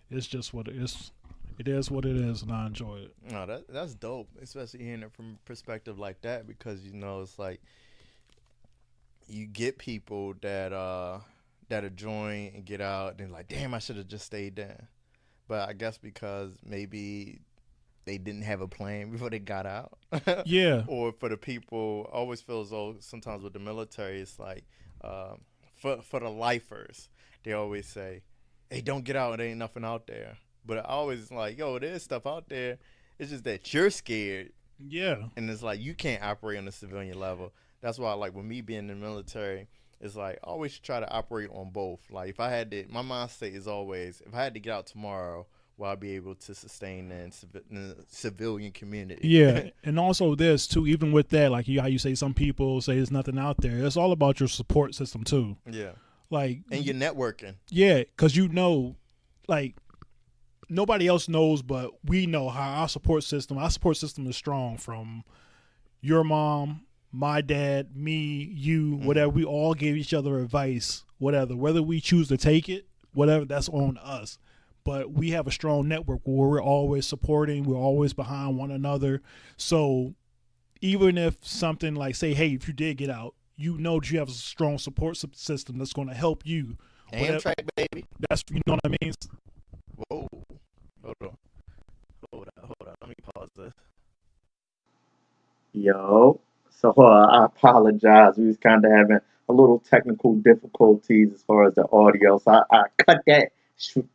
it's just what it is. It is what it is, and I enjoy it. No, that's dope, especially hearing it from a perspective like that, because it's like you get people that'll join and get out, and they're like, damn, I should have just stayed there. But I guess because maybe they didn't have a plan before they got out. Yeah. Or for the people, I always feel as though sometimes with the military, it's like for the lifers, they always say, hey, don't get out. There ain't nothing out there. But I always like, yo, there's stuff out there. It's just that you're scared. Yeah. And it's like you can't operate on the civilian level. That's why, like, with me being in the military, it's like I always try to operate on both. Like, if I had to, my mindset is always, if I had to get out tomorrow, will I be able to sustain in the civilian community? Yeah, and also this too. Even with that, like how you say, some people say there's nothing out there. It's all about your support system too. Yeah. Like, and your networking. Yeah, because like nobody else knows, but we know how our support system is strong. From your mom, my dad, me, you, whatever, we all give each other advice, whether we choose to take it, whatever, that's on us. But we have a strong network where we're always supporting, we're always behind one another. So even if something like, say, hey, if you did get out, you know that you have a strong support system that's going to help you. Amtrak, baby. That's, you know what I mean. Whoa. Hold on. Hold on. Let me pause this. Yo, so I apologize. We was kind of having a little technical difficulties as far as the audio, so I cut that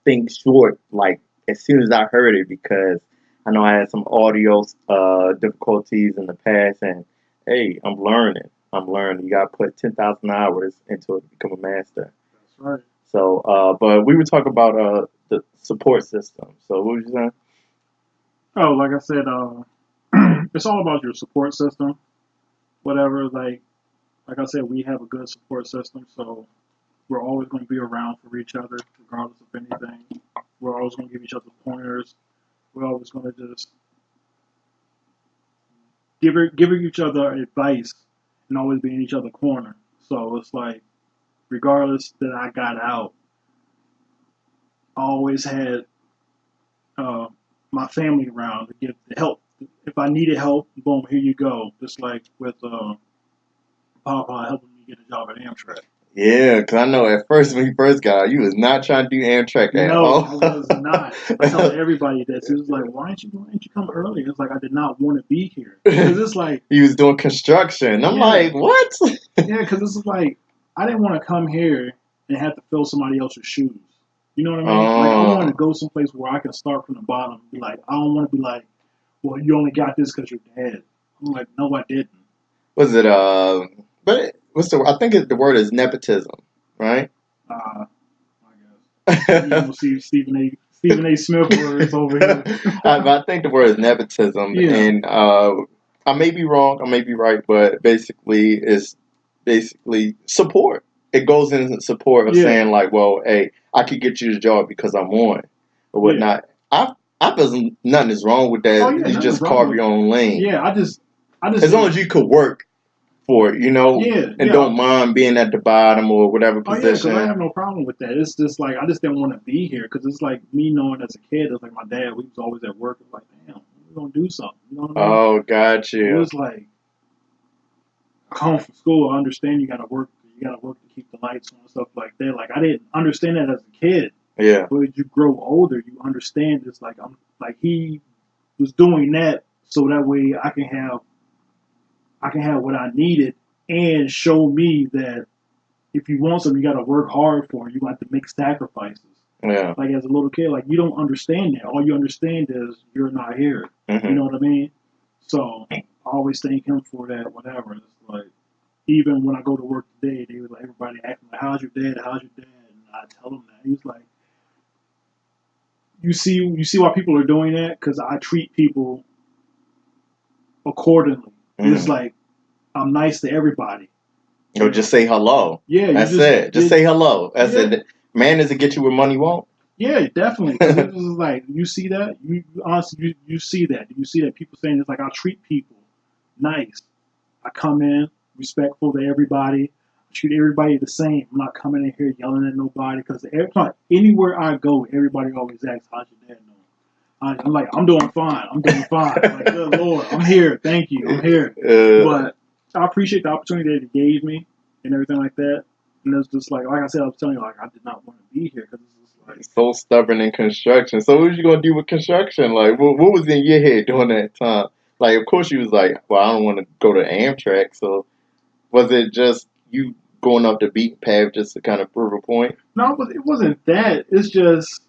thing short like as soon as I heard it because I know I had some audio difficulties in the past, and hey, I'm learning. I'm learning. You gotta put 10,000 hours into it to become a master. That's right. So, but we were talking about the support system. So, what was you saying? Oh, like I said, it's all about your support system. Whatever, like I said, we have a good support system, so we're always going to be around for each other, regardless of anything. We're always going to give each other pointers. We're always going to just give each other advice and always be in each other's corner. So it's like, regardless that I got out, I always had uh, my family around to give the help. If I needed help, boom, here you go. Just like with Papa helping me get a job at Amtrak. Yeah, because I know at first when you first got out, you was not trying to do Amtrak at No, all. I was not. I tell everybody this. It was like, why didn't you come earlier? It's like I did not want to be here because it's like He was doing construction. I'm yeah, like, what? yeah, because this is like I didn't want to come here and have to fill somebody else's shoes. You know what I mean? Like I wanted to go someplace where I can start from the bottom. Be like, I don't want to be like, well, you only got this because you're dead. I'm like, no, I didn't. Was it but what's the? I think the word is nepotism, right? I guess you know, see Stephen A. Smith words over here. I think the word is nepotism, Yeah. and I may be wrong, I may be right, but basically it's basically support. It goes in support of Yeah. saying like, well, hey, I could get you the job because I'm on or whatnot. I feel nothing is wrong with that. Oh, yeah, You nothing's just wrong carve with your own lane. Yeah, I just As long as you could work for it, you know, yeah, and don't mind being at the bottom or whatever Oh yeah, because position. I have no problem with that. It's just like I just didn't want to be here because it's like me knowing as a kid. It's like my dad. We was always at work. It's like, damn, we're gonna do something. You know what I mean? Oh, got It you. was like I come from school. I understand you gotta work. You gotta work to keep the lights on and stuff like that. Like I didn't understand that as a kid. Yeah. But as you grow older, you understand. It's like I'm like he was doing that so that way I can have what I needed and show me that if you want something, you got to work hard for it. You have to make sacrifices. Yeah. Like as a little kid, like you don't understand that. All you understand is you're not here. Mm-hmm. You know what I mean? So I always thank him for that. Whatever. It's like even when I go to work today, they was like everybody asking like, "How's your dad? How's your dad?" And I tell them that. He's like, you see why people are doing that? Because I treat people accordingly. Mm-hmm. It's like I'm nice to everybody. Or just say hello. Yeah, that's it. Just say hello. That's it. Man doesn't get you where money won't. Yeah, definitely. This is like you see that. You honestly, you see that. You see that people saying it's like I treat people nice. I come in respectful to everybody. I treat everybody the same. I'm not coming in here yelling at nobody because every time anywhere I go, everybody always asks, "How's your dad doing?" I'm like, "I'm doing fine. I'm doing fine." Like, good Lord, I'm here. Thank you. I'm here. But I appreciate the opportunity that he gave me and everything like that. And it's just like I said, I was telling you, like I did not want to be here because it's just like so stubborn in construction. So what was you gonna do with construction? Like, what was in your head during that time? Like, of course you was like, well, I don't want to go to Amtrak. So was it just you going up the beaten path just to kind of prove a point? No, but it wasn't that. It's just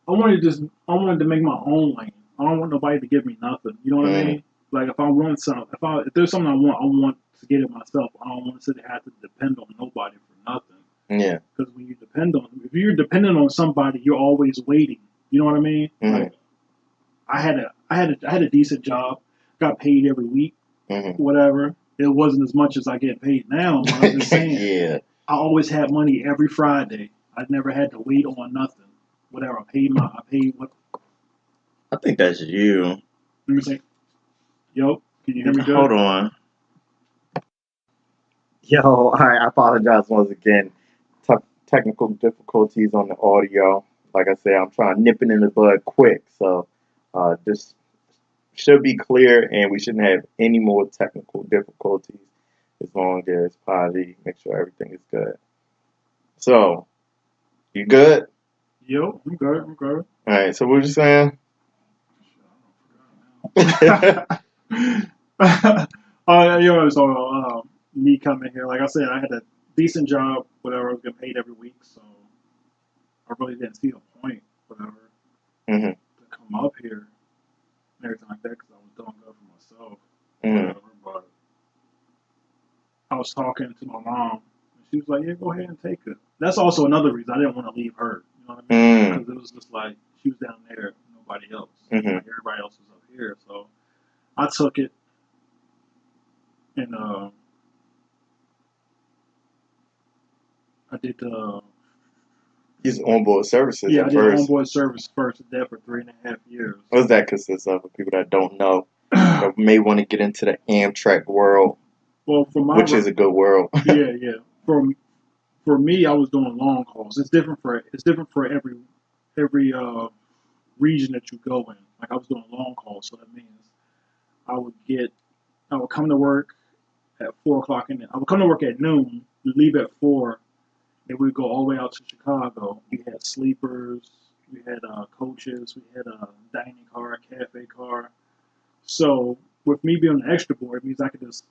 I wanted to make my own lane. I don't want nobody to give me nothing. You know what I mean? Like if I want something, if there's something I want to get it myself. I don't want to sit there have to depend on nobody for nothing. Yeah. Because when you depend on, if you're dependent on somebody, you're always waiting. You know what I mean? Mm-hmm. Like I had a decent job, got paid every week, whatever. It wasn't as much as I get paid now, but I'm just saying. Yeah. I always had money every Friday. I never had to wait on nothing. Whatever I paid what. I think that's you. Let me say, yo, can you hear me good? Hold on. Yo, I apologize once again. Technical difficulties on the audio. Like I said, I'm trying to nip it in the bud quick. So this should be clear and we shouldn't have any more technical difficulties. as long as Podgie make sure everything is good. So, you good? Yo, I'm good. I'm good. All right. So, what you saying? Me coming here, like I said, I had a decent job, whatever. I was getting paid every week, so I really didn't see a point, whatever, Mm-hmm. to come up here and everything like that because I was doing good for myself, Mm-hmm. whatever. But I was talking to my mom, and she was like, "Yeah, go ahead and take it." That's also another reason I didn't want to leave her. You know what I mean? Mm-hmm. Because it was just like she was down there, nobody else. Mm-hmm. Like everybody else was up here, so I took it, and I did. He's onboard services Yeah, I at did first. onboard service first. Did that for 3.5 years. What does that consist of? For people that don't know, that may want to get into the Amtrak world, Well, for my which is a good world. yeah. For me, I was doing long hauls. It's different for every region that you go in. Like I was doing long hauls, so that means I would get I would come to work at 4 o'clock I would come to work at noon, leave at 4, and we'd go all the way out to Chicago. We had sleepers, we had coaches, we had a dining car, a cafe car. So with me being an extra board, it means I could just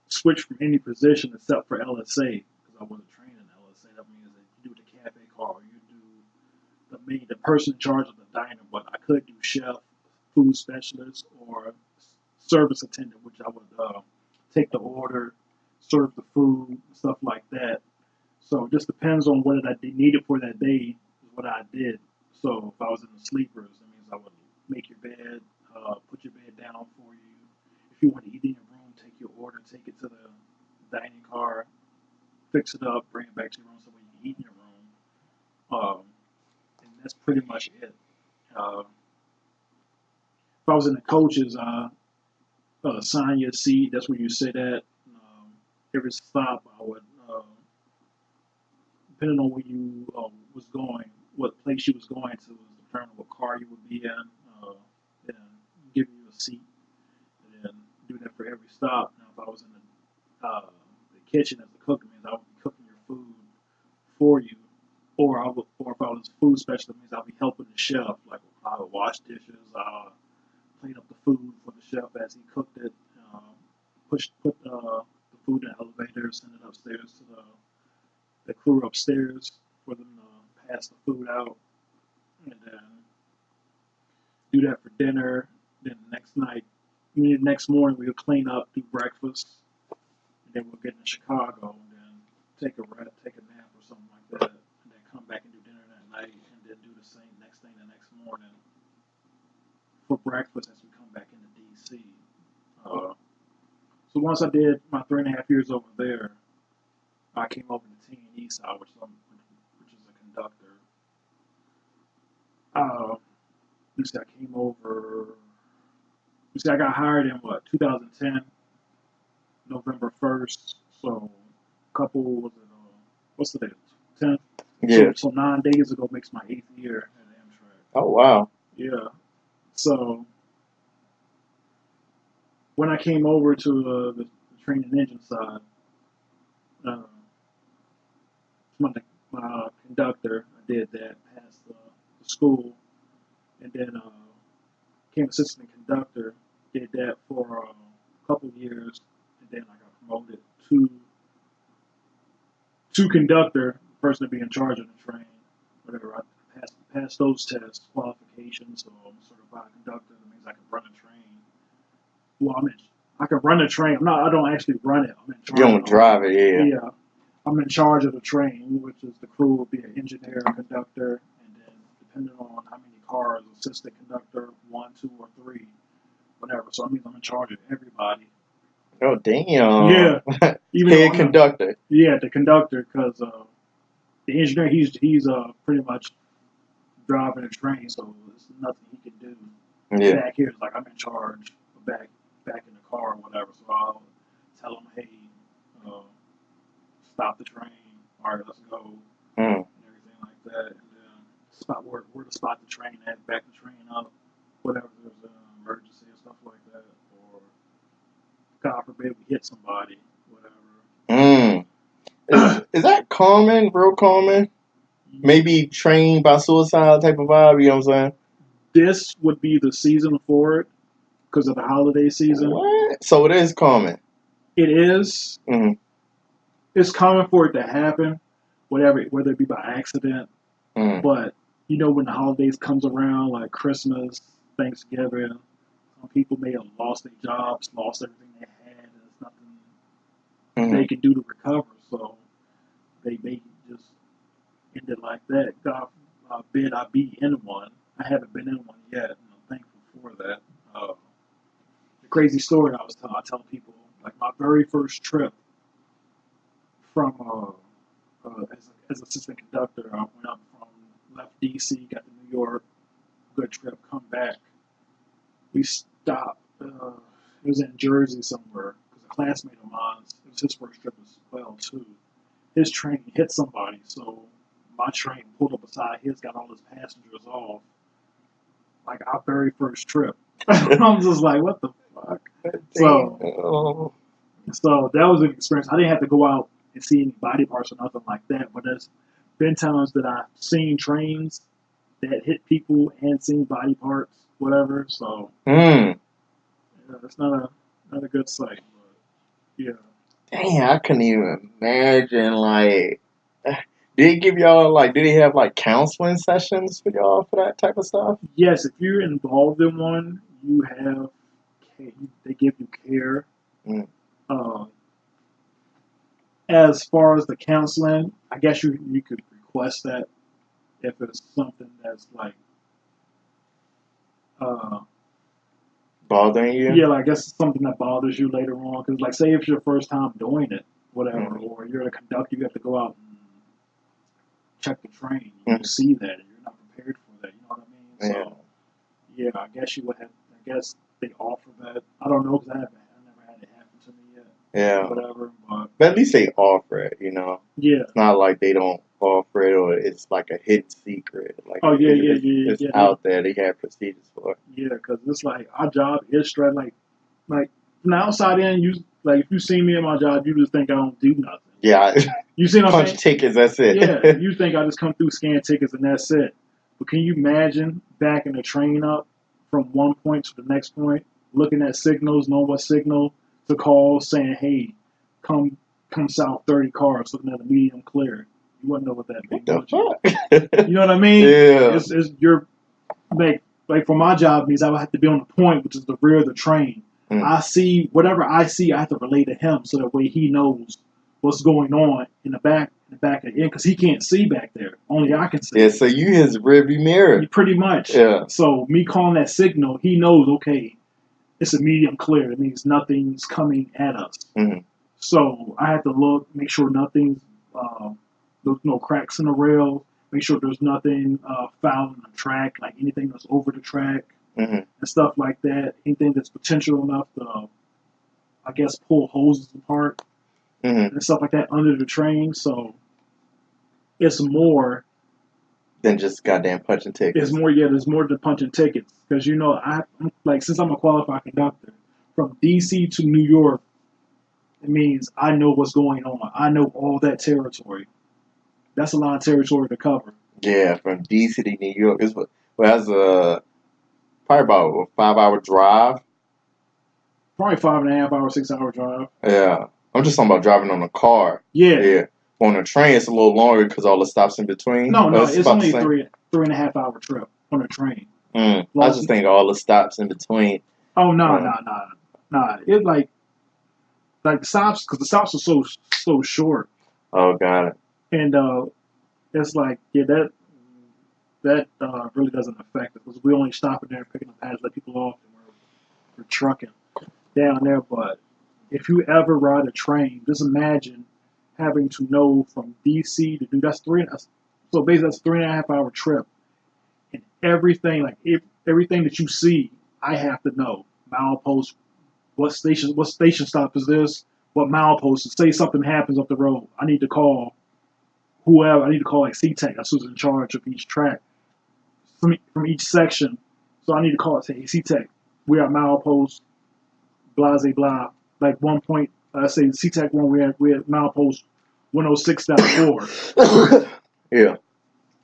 switch from any position except for LSA because I wasn't trained in LSA. That means that you do the cafe car, or you do the person in charge of the diner. But I could do chef, food specialist, or service attendant, which I would take the order, serve the food, stuff like that. So it just depends on what I needed for that day, is what I did. So if I was in the sleepers, that means I would make your bed, put your bed down for you. If you want to eat in your room, take your order, take it to the dining car, fix it up, bring it back to your room so when you eat in your room. And that's pretty much it. If I was in the coaches, assign your seat. That's where you sit at. Every stop, I would, depending on where you was going, what place you was going to, was determine what car you would be in, and give you a seat, and then do that for every stop. Now, if I was in the kitchen as a cook, it means I would be cooking your food for you, or if I was a food specialist, it means I'll be helping the chef. Like I would wash dishes, clean up the food for the chef as he cooked it, uh, put the food in the elevator, send it upstairs to the crew upstairs for them to pass the food out, and then do that for dinner. Then the next night, the next morning, we'll clean up, do breakfast, and then we'll get in Chicago and then take a rest, take a nap or something like that, and then come back and do dinner that night, and then do the same next thing the next morning for breakfast as we come back into DC. So once I did my 3.5 years over there, I came over to T&E side, which is a conductor. You see, I came over. You see, I got hired in what 2010, November 1st. So, a couple was it? What's the date? 10th. Yeah. So 9 days ago makes my 8th year at Amtrak. Oh wow. Yeah. So when I came over to the training engine side, uh, my conductor, I did that, passed the school, and then became assistant conductor. Did that for a couple years, and then I got promoted to conductor, person to be in charge of the train. Whatever, I passed those tests, qualifications, so I'm a certified conductor. That means I can run a train. Well, I can run a train. I don't actually run it. I'm in charge. You don't drive it, yeah. Yeah, I'm in charge of the train, which is the crew will be an engineer, a conductor, and then depending on how many cars, assistant conductor, 1, 2, or 3, whatever. So I mean, I'm in charge of everybody. Oh damn. Yeah. Even Head conductor. Yeah, the conductor, because the engineer, he's pretty much driving the train, so there's nothing he can do. Yeah. Back here, it's like I'm in charge, back in the car or whatever. So I'll tell him, hey, uh, stop the train. All right, let's go, and everything like that. And then spot where to spot the train at, back the train up, whatever there's an emergency and stuff like that, or God forbid we hit somebody, whatever. Mm. Is that common? Real common? Maybe trained by suicide type of vibe. You know what I'm saying? This would be the season for it because of the holiday season. What? So it is common. It is. Mm. It's common for it to happen, whether it be by accident. Mm. But when the holidays comes around, like Christmas, Thanksgiving, some people may have lost their jobs, lost everything they had, and there's nothing they can do to recover. So they may just end it like that. God forbid I be in one. I haven't been in one yet, and I'm thankful for that. The crazy story I tell people, like my very first trip from as assistant conductor, I went up from left DC, got to New York, good trip, come back. We stopped. It was in Jersey somewhere because a classmate of mine, it was his first trip as well too. His train hit somebody, so my train pulled up beside his, got all his passengers off. Like our very first trip. I'm just like, what the fuck? So that was an experience. I didn't have to go out and see any body parts or nothing like that, but there's been times that I've seen trains that hit people and seen body parts, whatever. So it's not a good sight. But yeah. Dang, I couldn't even imagine. Like, did he give y'all did he have counseling sessions for y'all for that type of stuff? Yes, if you're involved in one, you have they give you care. Mm. As far as the counseling, I guess you could request that if it's something that's like Bothering you? yeah, like I guess it's something that bothers you later on. Because like say if it's your first time doing it, whatever, or you're a conductor, you have to go out and check the train. You see that, and you're not prepared for that. You know what I mean? So yeah, I guess you would have. I guess they offer that. I don't know because I never had it happen to me yet. Yeah. Whatever, but at least they offer it, Yeah. It's not like they don't offer it or it's like a hidden secret. Like it's out there. They have procedures for it. Yeah, because it's like our job is straight. Like from the outside in, you if you see me in my job, you just think I don't do nothing. Yeah. You see what I'm saying? Punch tickets. That's it. Yeah. You think I just come through, scan tickets, and that's it. But can you imagine backing the train up from one point to the next point, looking at signals, knowing what signal to call, saying, "Hey, come south 30 cars, looking at the medium clear." You wouldn't know what that means. What the fuck? You know what I mean? Yeah. It's you're like for my job means I would have to be on the point, which is the rear of the train. I see whatever I see, I have to relay to him so that way he knows what's going on in the back of the end because he can't see back there. Only I can see. Yeah, so you his rearview mirror. Pretty much. Yeah. So me calling that signal, he knows, okay, it's a medium clear. It means nothing's coming at us. Mm-hmm. So I have to look, make sure nothing's, there's no cracks in the rail, make sure there's nothing foul in the track, like anything that's over the track and stuff like that. Anything that's potential enough to, I guess, pull hoses apart and stuff like that under the train. So it's more than just goddamn punching tickets. There's more than punching tickets because since I'm a qualified conductor from DC to New York, it means I know what's going on. I know all that territory. That's a lot of territory to cover. Yeah, from DC to New York that's probably about a 5-hour drive. Probably 5.5 hour, 6 hour drive. Yeah, I'm just talking about driving on a car. Yeah. On a train, it's a little longer because all the stops in between. No, it's only a 3.5 hour trip on a train. I was just thinking all the stops in between. Oh no. It's like the stops because the stops are so short. Oh, got it. And it's like that really doesn't affect it because we only stop in there picking up pads, let people off, and we're trucking down there. But if you ever ride a train, just imagine having to know from DC to do that's 3.5 hour trip, and everything everything that you see, I have to know milepost, what station stop is this, what milepost. Say something happens up the road, I need to call whoever. I need to call like C-Tech. That's who's in charge of each track from each section. So I need to call and say, hey, C-Tech, we are milepost, blah, blah, blah, like 1.2 I say SeaTac one, we had milepost 106.4. Yeah.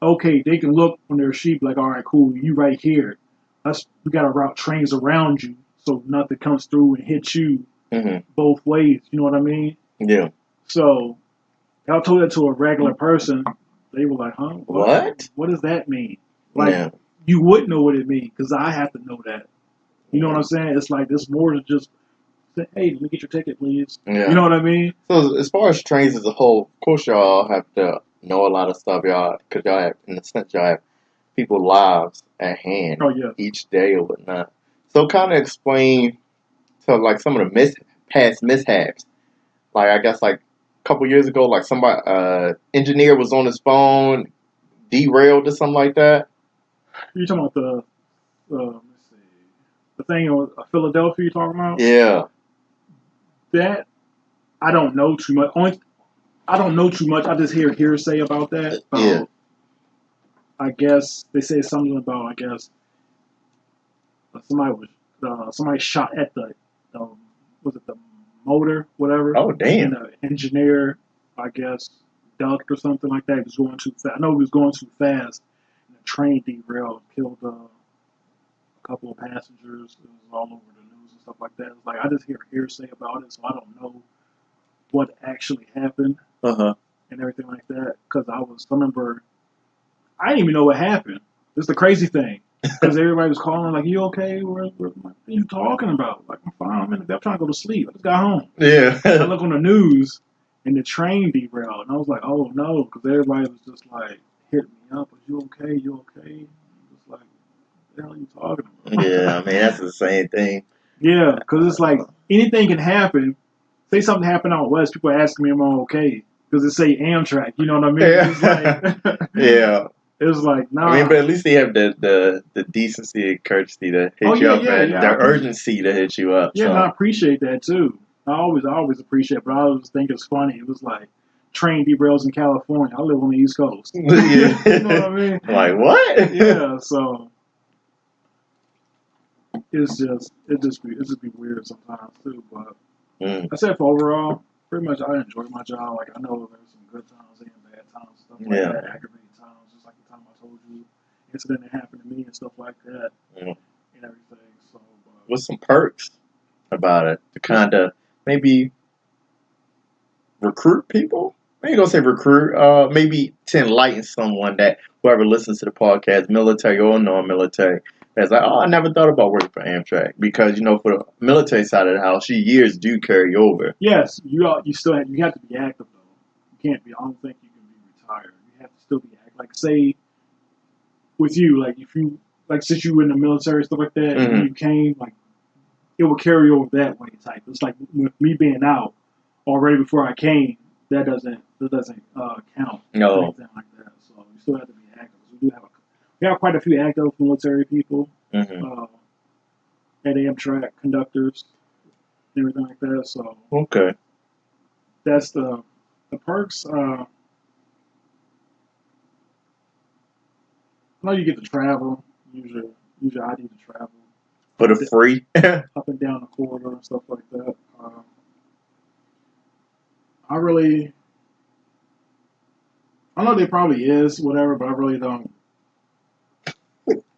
Okay, they can look on their sheet like, all right, cool, you right here. We got to route trains around you so nothing comes through and hits you Hmm. both ways. You know what I mean? Yeah. So if I told that to a regular person, they were like, huh? What? What does that mean? Like, Yeah. you would know what it means because I have to know that. You know what I'm saying? It's like, it's more than just, say, hey, let me get your ticket, please. Yeah. You know what I mean? So as far as trains as a whole, of course y'all have to know a lot of stuff, y'all, because y'all have, in a sense, y'all have people's lives at hand Oh, yeah. each day or whatnot. So kind of explain to like some of the past mishaps. Like I guess like a couple years ago, like somebody engineer was on his phone, derailed or something like that. You're talking about let's see, the thing in Philadelphia you're talking about? Yeah. That, I don't know too much. I don't know too much. I just hear hearsay about that. Yeah. I guess they say something about, I guess, somebody shot at the was it the motor, whatever, Oh damn. and the engineer, I guess, ducked or something like that. He was going too fast. I know he was going too fast, and the train derailed, killed a couple of passengers. It was all over the news and stuff like that. It's like I just hear hearsay about it, so I don't know what actually happened Uh-huh. and everything like that. Because I remember, I didn't even know what happened. This is the crazy thing. Because everybody was calling, like, you okay? What are you talking about? Like, I'm fine. I'm trying to go to sleep. I just got home. Yeah. I look on the news, and the train derailed. And I was like, oh, no. Because everybody was just, like, hitting me up. Are you okay? You okay? I'm just like, what the hell are you talking about? Yeah, I mean that's the same thing. Yeah, because it's like, anything can happen. Say something happened out west, people are asking me am I okay? Because it say Amtrak. You know what I mean? Yeah. It's like, Yeah. it's like, nah. I mean, but at least they have the decency and courtesy to hit you up, and the urgency to hit you up. Yeah, So. and I appreciate that too. I always appreciate it, but I always think it's funny. It was like train derails in California. I live on the East Coast. Yeah. You know what I mean? Like what? Yeah, so it just be weird sometimes too. But I said for overall, pretty much I enjoy my job. Like I know there's some good times and bad times, stuff like that, aggravating times, just like the time I told you, incident that happened to me and stuff like that, and everything. So, what's some perks about it to kind of maybe recruit people? I ain't gonna say recruit. Maybe to enlighten someone that whoever listens to the podcast, military or non-military, that's like, oh, I never thought about working for Amtrak because for the military side of the house, your years do carry over. Yes, you still you have to be active though. You can't be. I don't think you can be retired. You have to still be active. Like say, with you, like if you since you were in the military stuff like that, and when you came, like it will carry over that way type. It's like with me being out already before I came, that doesn't count. No. Anything like that. So you still have to be active. We have quite a few active military people at Amtrak, conductors, and everything like that. So Okay. that's the perks. I know you get to travel. Usually I need to travel. For the free. Up and down the corridor and stuff like that. I know there probably is whatever, but I really don't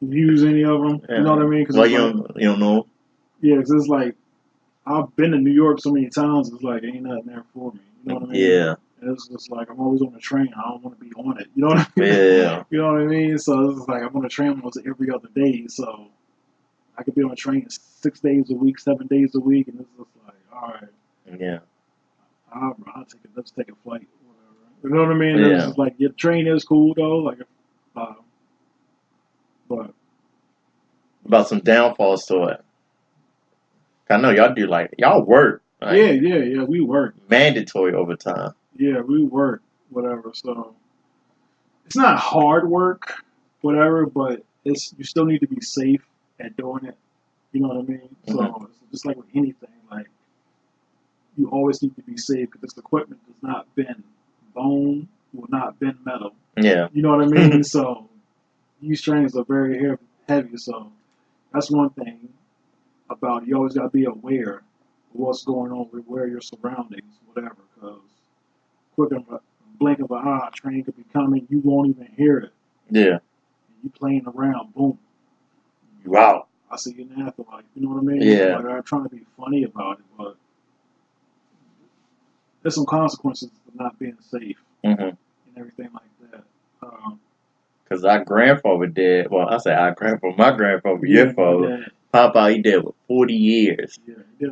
use any of them. Yeah. You know what I mean? Cause well, you don't know. Yeah, because it's like I've been to New York so many times. It's like ain't nothing there for me. You know what I mean? Yeah. And it's just like I'm always on the train. I don't want to be on it. You know what I mean? Yeah. You know what I mean? So it's like I'm on the train almost every other day. So I could be on a train 6 days a week, 7 days a week, and it's just like, all right. Yeah. Let's take a flight, whatever. You know what I mean? Yeah. It's just like your train is cool though, like, but about some downfalls to it. I know y'all do y'all work. Like, yeah, we work. Mandatory overtime. Yeah, we work, whatever. So it's not hard work, whatever, but you still need to be safe at doing it. You know what I mean? So it's just like with anything, like you always need to be safe because this equipment does not bend bone, will not bend metal. Yeah. You know what I mean? So these trains are very heavy. So that's one thing about it. You always got to be aware of what's going on with where your surroundings, whatever. Because quick of a blink of an eye, a train could be coming, you won't even hear it. Yeah. You playing around, boom. You out. I see you in the afterlife. You know what I mean? Yeah. Like I'm trying to be funny about it, but there's some consequences to not being safe and everything like that. Because our grandfather did, well, I say our grandfather, my grandfather, Yeah, your father, Dad. Papa, he did, what, 40 years? Yeah.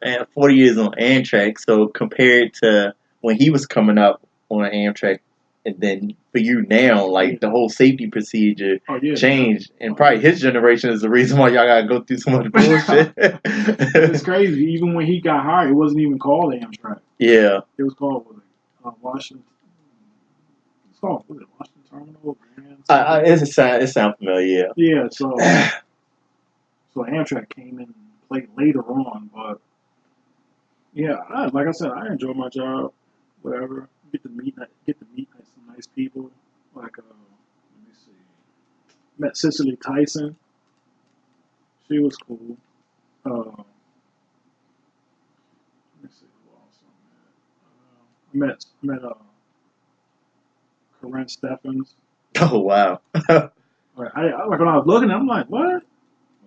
And 40 years on Amtrak, so compared to when he was coming up on Amtrak, and then for you now, like the whole safety procedure changed, and probably his generation is the reason why y'all gotta go through so much bullshit. It's crazy. Even when he got hired, it wasn't even called Amtrak. Yeah. It was called Washington. It's called Washington Terminal. It sounds familiar. Yeah. So Amtrak came in and played later on, but yeah, like I said, I enjoy my job. Whatever, get to meet some nice people. Like let me see, met Cicely Tyson. She was cool. Let me see who else I met. I met Corinne Stephens. Oh wow. Like when I was looking, I'm like, what?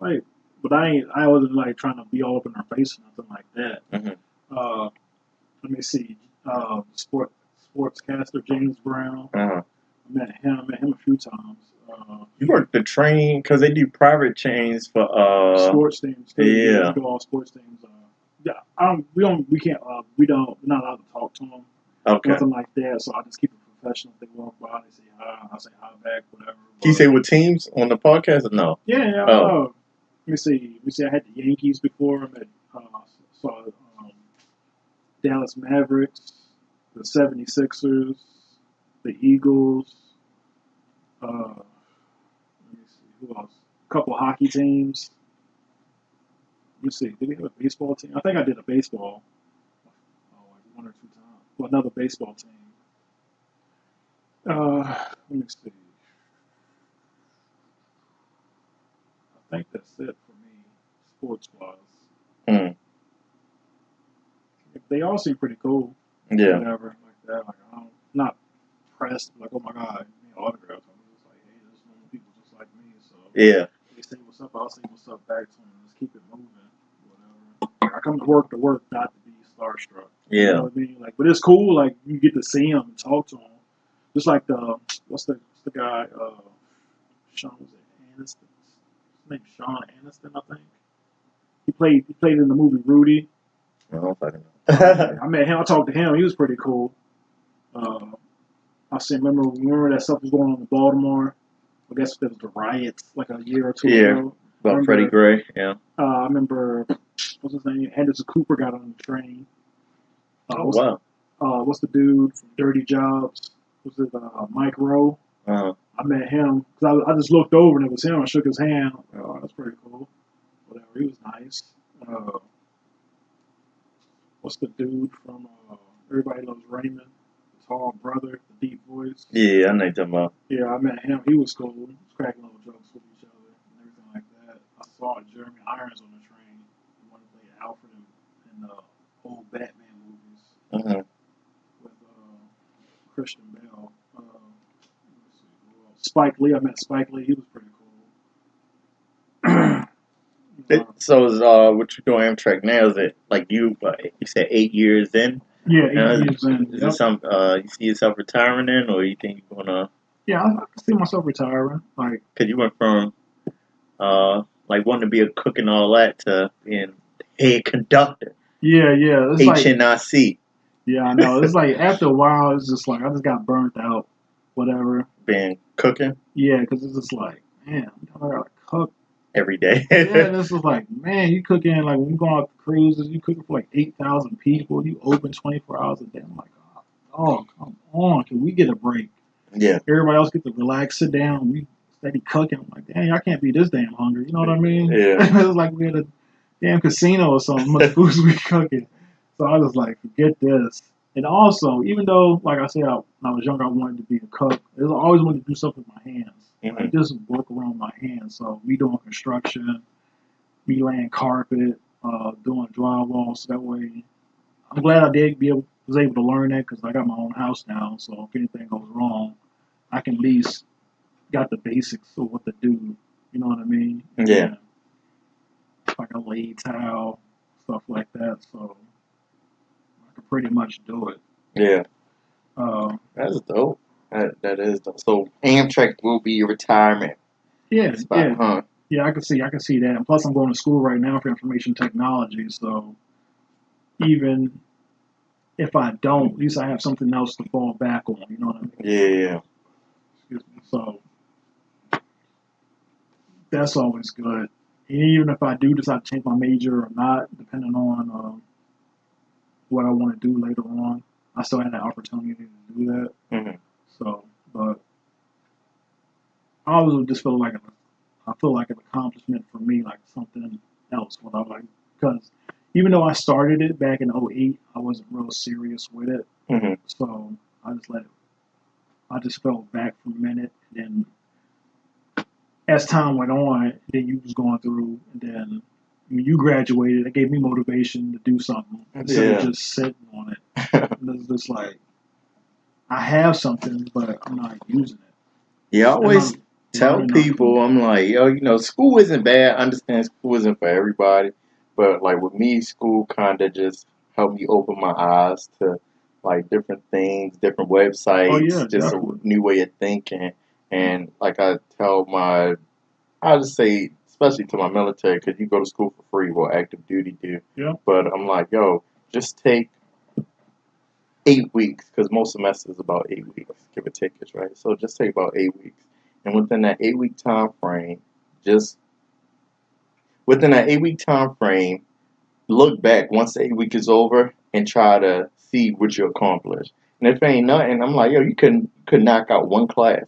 Like, but I wasn't like trying to be all up in her face or nothing like that. Let me see. Sportscaster James Brown. I met him a few times. You worked the train because they do private trains for sports teams. Yeah. We do all sports teams. We're not allowed to talk to them. Okay. Nothing like that. So I just keep it professional. If they walk by, they say hi. I say hi back, whatever. Can you say what teams on the podcast or no? Yeah. Let me see. I had the Yankees before. I met saw Dallas Mavericks, the 76ers, the Eagles. Let me see, who else? A couple of hockey teams. Let me see. Did we have a baseball team? I think I did a baseball. Like one or two times. Well, another baseball team. Let me see. I think that's it for me, sports-wise. They all seem pretty cool. Yeah. Whatever, like that. Like I'm not pressed. Like, oh my god, autographs. I'm just like, hey, there's normal people just like me. So yeah. They say what's up, I'll say what's up back to them. Just keep it moving. Whatever. I come to work, not to be starstruck. Yeah. You know what I mean? Like, but it's cool. Like you get to see them and talk to them. Just like what's the guy? Sean was it Aniston? His name's Sean Aniston, I think. He played in the movie Rudy. I fucking know. I met him. I talked to him. He was pretty cool. I said, remember that stuff was going on in Baltimore? I guess there was the riots like a year or two ago. About Freddie Gray. Yeah. I remember what's his name? Anderson Cooper got on the train. Wow. What's the dude from Dirty Jobs? Was it Mike Rowe? I met him because I just looked over and it was him. I shook his hand. Oh, that's pretty cool. Whatever. He was nice. What's the dude from Everybody Loves Raymond? The tall brother, the deep voice. Yeah, I know you're talking about. Yeah, I met him. He was cool. He was cracking little jokes with each other and everything like that. I saw Jeremy Irons on the train. He wanted to play Alfred in the old Batman movies with Christian Bale. Spike Lee. I met Spike Lee. He was pretty cool. So what you're doing Amtrak now, is it like you said 8 years in? Yeah, 8 years in. Is it some you see yourself retiring in, or you think you're gonna? Yeah, I can see myself retiring. Like, cause you went from like wanting to be a cook and all that to being head conductor. Yeah. It's HNIC. Yeah, I know. It's like after a while, it's just like I just got burnt out. Whatever. Being cooking. Yeah, because it's just like, man, I gotta cook every day. Yeah, and it's just like, man, you cooking like when you go out to cruises, you cooking for like 8,000 people. You open 24 hours a day. I'm like, oh, come on, can we get a break? Yeah. Everybody else get to relax, sit down. We steady cooking. I'm like, dang, I can't be this damn hungry. You know what I mean? Yeah. It's like we at a damn casino or something. Much food we cooking. So I was like, forget this. And also, even though, like I said, when I was younger, I wanted to be a cook. I always wanted to do something with my hands. Mm-hmm. Like just work around my hands. So me doing construction, me laying carpet, doing drywall. So that way, I'm glad I did was able to learn that because I got my own house now. So if anything goes wrong, I can at least got the basics of what to do. You know what I mean? Yeah. Like a lay towel, stuff like that. So I can pretty much do it. Yeah. That's dope. That is dope. So Amtrak will be your retirement spot, huh? Yeah, I can see that. And plus, I'm going to school right now for information technology. So even if I don't, at least I have something else to fall back on. You know what I mean? Yeah. Excuse me. So that's always good. And even if I do decide to change my major or not, depending on what I want to do later on, I still have that opportunity to do that. Mm-hmm. So, but I always just feel like I feel like an accomplishment for me, like something else. What I like, because even though I started it back in '08, I wasn't real serious with it. Mm-hmm. So I just let it. I just fell back for a minute, and then as time went on, then you was going through, and then when you graduated, it gave me motivation to do something instead of just sitting on it. And it's just like I have something, but I'm not using it. Yeah, I always tell people, I'm like, yo, school isn't bad. I understand school isn't for everybody, but like with me, school kind of just helped me open my eyes to like different things, different websites, just definitely. a new way of thinking. And like I'll just say, especially to my military, because you go to school for free, well, active duty do. Yeah. But I'm like, yo, just take 8 weeks, because most semesters is about 8 weeks, give or take, right? So just take about 8 weeks. And within that 8 week time frame, look back once the 8 week is over and try to see what you accomplished. And if it ain't nothing, I'm like, yo, you could knock out one class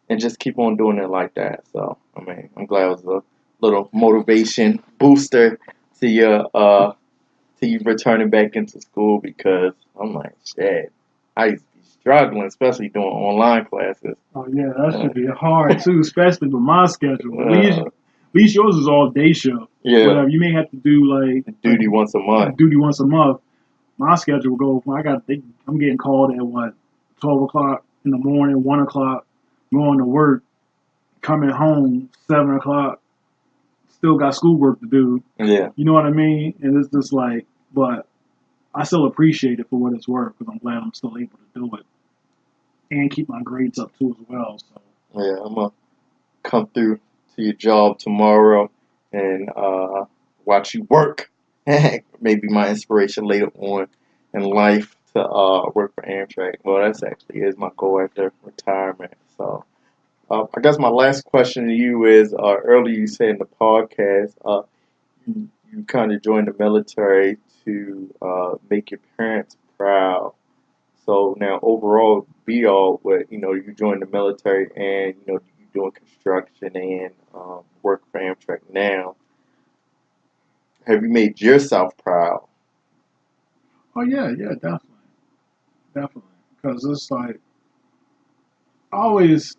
and just keep on doing it like that. So I mean, I'm glad it was a little motivation booster to you returning back into school, because I'm like, shit, I used to be struggling, especially doing online classes. Oh yeah, that should be hard too, especially with my schedule. At least yours is all day shift. Yeah. Whatever. You may have to do like duty once a month. Duty once a month. My schedule will go. I'm getting called at what 12 o'clock in the morning, 1 o'clock, going to work, coming home 7 o'clock. Still got schoolwork to do. Yeah. You know what I mean? And it's just like, but I still appreciate it for what it's worth, because I'm glad I'm still able to do it and keep my grades up too as well. So yeah, I'm gonna come through to your job tomorrow and watch you work. Maybe my inspiration later on in life to work for Amtrak. Well, that's actually is my goal after retirement. So I guess my last question to you is, earlier you said in the podcast, you kind of joined the military to make your parents proud. So now overall, be all, what you joined the military and you're doing construction and work for Amtrak now. Have you made yourself proud? oh yeah, definitely, because it's like I always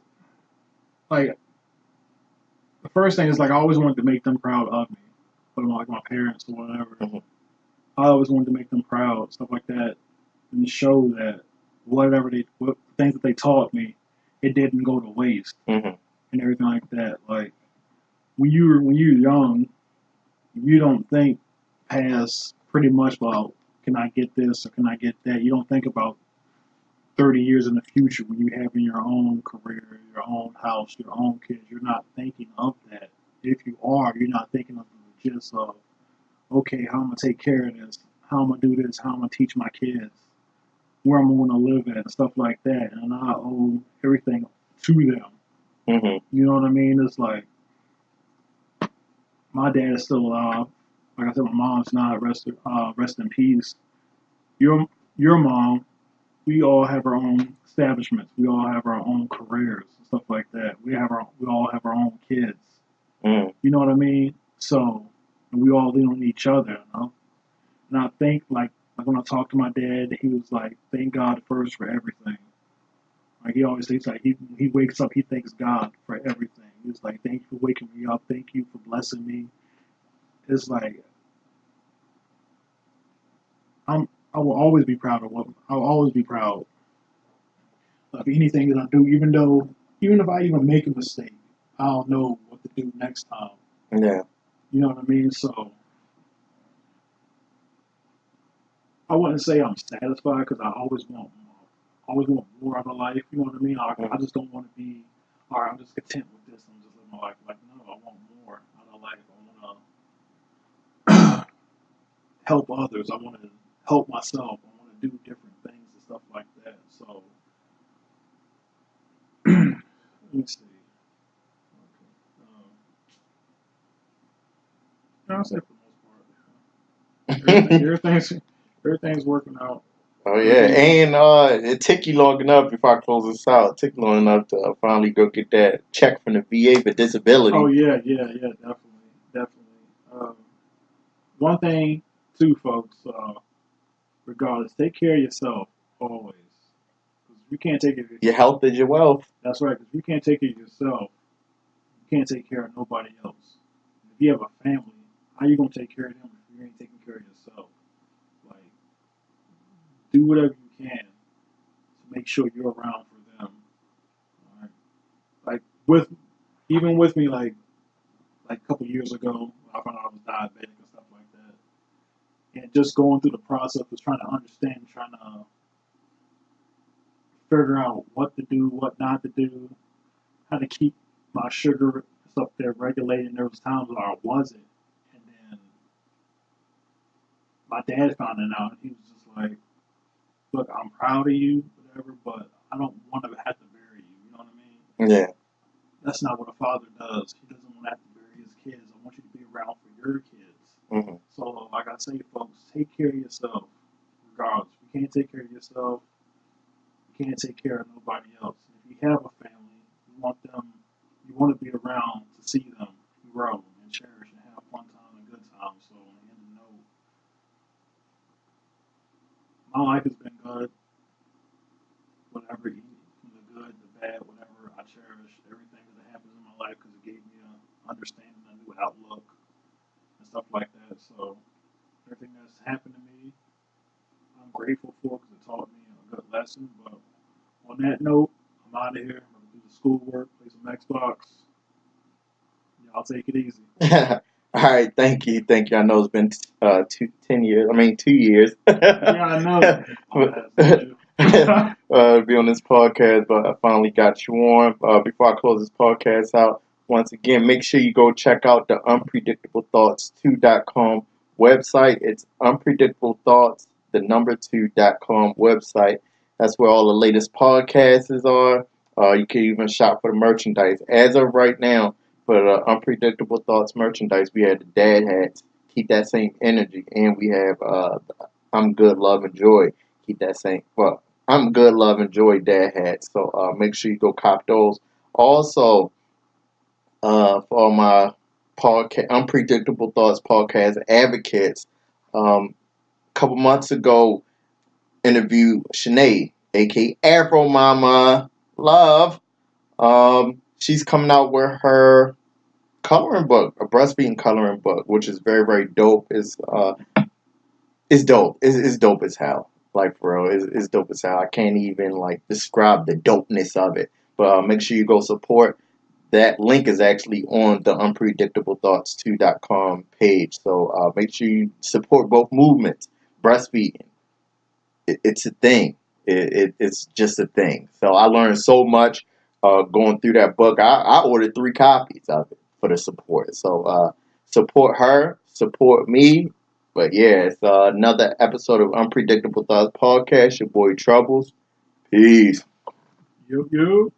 like the first thing is like I always wanted to make them proud of me, but like my parents or whatever. Mm-hmm. I always wanted to make them proud, stuff like that, and show that what things that they taught me, it didn't go to waste. Mm-hmm. And everything like that. Like when you're young, you don't think past pretty much about can I get this or can I get that. You don't think about 30 years in the future when you have your own career, your own house, your own kids. You're not thinking of that. If you are, you're not thinking of the just of okay, how I'm gonna take care of this, how I'm gonna do this, how I'm gonna teach my kids, where I'm gonna live at, and stuff like that. And I owe everything to them. Mm-hmm. You know what I mean? It's like my dad is still alive. Like I said, my mom's not. Rest in peace. Your mom. We all have our own establishments. We all have our own careers and stuff like that. We all have our own kids. Mm. You know what I mean? So and we all lean on each other. You know? And I think like when I talked to my dad, he was like, "Thank God first for everything." Like he always thinks like he wakes up, he thanks God for everything. He's like, "Thank you for waking me up. Thank you for blessing me." It's like I will always be proud of what I will always be proud of anything that I do, even if I even make a mistake, I'll know what to do next time. Yeah. You know what I mean? So I wouldn't say I'm satisfied because I always want more out of life. You know what I mean? I just don't want to be, all right, I'm just content with this. I'm just living my life. Like, no, I want more out of life. I want to help others. I want to help myself. I want to do different things and stuff like that. So, let me see. I'll say for the most part, everything's working out. Oh yeah, and it took you long enough before I close this out. It took long enough to finally go get that check from the VA for disability. Oh yeah, definitely. One thing too, folks. Regardless, take care of yourself always. Because you can't take it. Your health is your wealth. That's right. Because you can't take care of yourself, you can't take care of nobody else. If you have a family, how you gonna take care of them if you ain't taking care of yourself? Like, do whatever you can to make sure you're around for them. All right? Like with me, like a couple years ago, I found out I was diabetic and stuff like that, and just going through the process of trying to understand, trying to figure out what to do, what not to do, how to keep my sugar stuff there regulated. There was times where I wasn't, and then my dad found it out, and he was just like, "Look, I'm proud of you, whatever, but I don't want to have to bury you." You know what I mean? Yeah. That's not what a father does. He doesn't want to have to bury his kids. I want you to be around for your kids. Mm-hmm. So, like I say, folks, take care of yourself. Regardless, if you can't take care of yourself, you can't take care of nobody else. If you have a family, you want to be around to see them grow and cherish and have fun time and good times. So, on the end of the note, my life has been good. Whatever, from the good, the bad, whatever, I cherish everything that happens in my life because it gave me an understanding, a new outlook, and stuff like that. So, everything that's happened to me, I'm grateful for because it taught me a good lesson. But on that note, I'm out of here. I'm going to do the schoolwork, play some Xbox. Y'all take it easy. All right, thank you. I know it's been 10 years. I mean, 2 years. Yeah, I know. Be on this podcast, but I finally got you on. Before I close this podcast out, once again, make sure you go check out the unpredictablethoughts2.com website. It's unpredictablethoughts, the number 2.com website. That's where all the latest podcasts are. You can even shop for the merchandise. As of right now, for the Unpredictable Thoughts merchandise, we have the dad hats. Keep that same energy. And we have I'm Good, Love, and Joy. Keep that same. Well, I'm Good, Love, and Joy dad hats. So make sure you go cop those. Also, for all my podcast, Unpredictable Thoughts podcast advocates, a couple months ago, interviewed Sinead, aka Afro Mama Love. She's coming out with her coloring book, a breastfeeding coloring book, which is very, very dope. It's dope. It's dope as hell. Like, for real, it's dope as hell. I can't even like describe the dopeness of it. But make sure you go support. That link is actually on the unpredictablethoughts2.com page. So make sure you support both movements. Breastfeeding, it's a thing. It's just a thing. So I learned so much going through that book. I ordered 3 copies of it for the support. So support her, support me. But yeah, it's another episode of Unpredictable Thoughts Podcast. Your boy Troubles. Peace. Yo.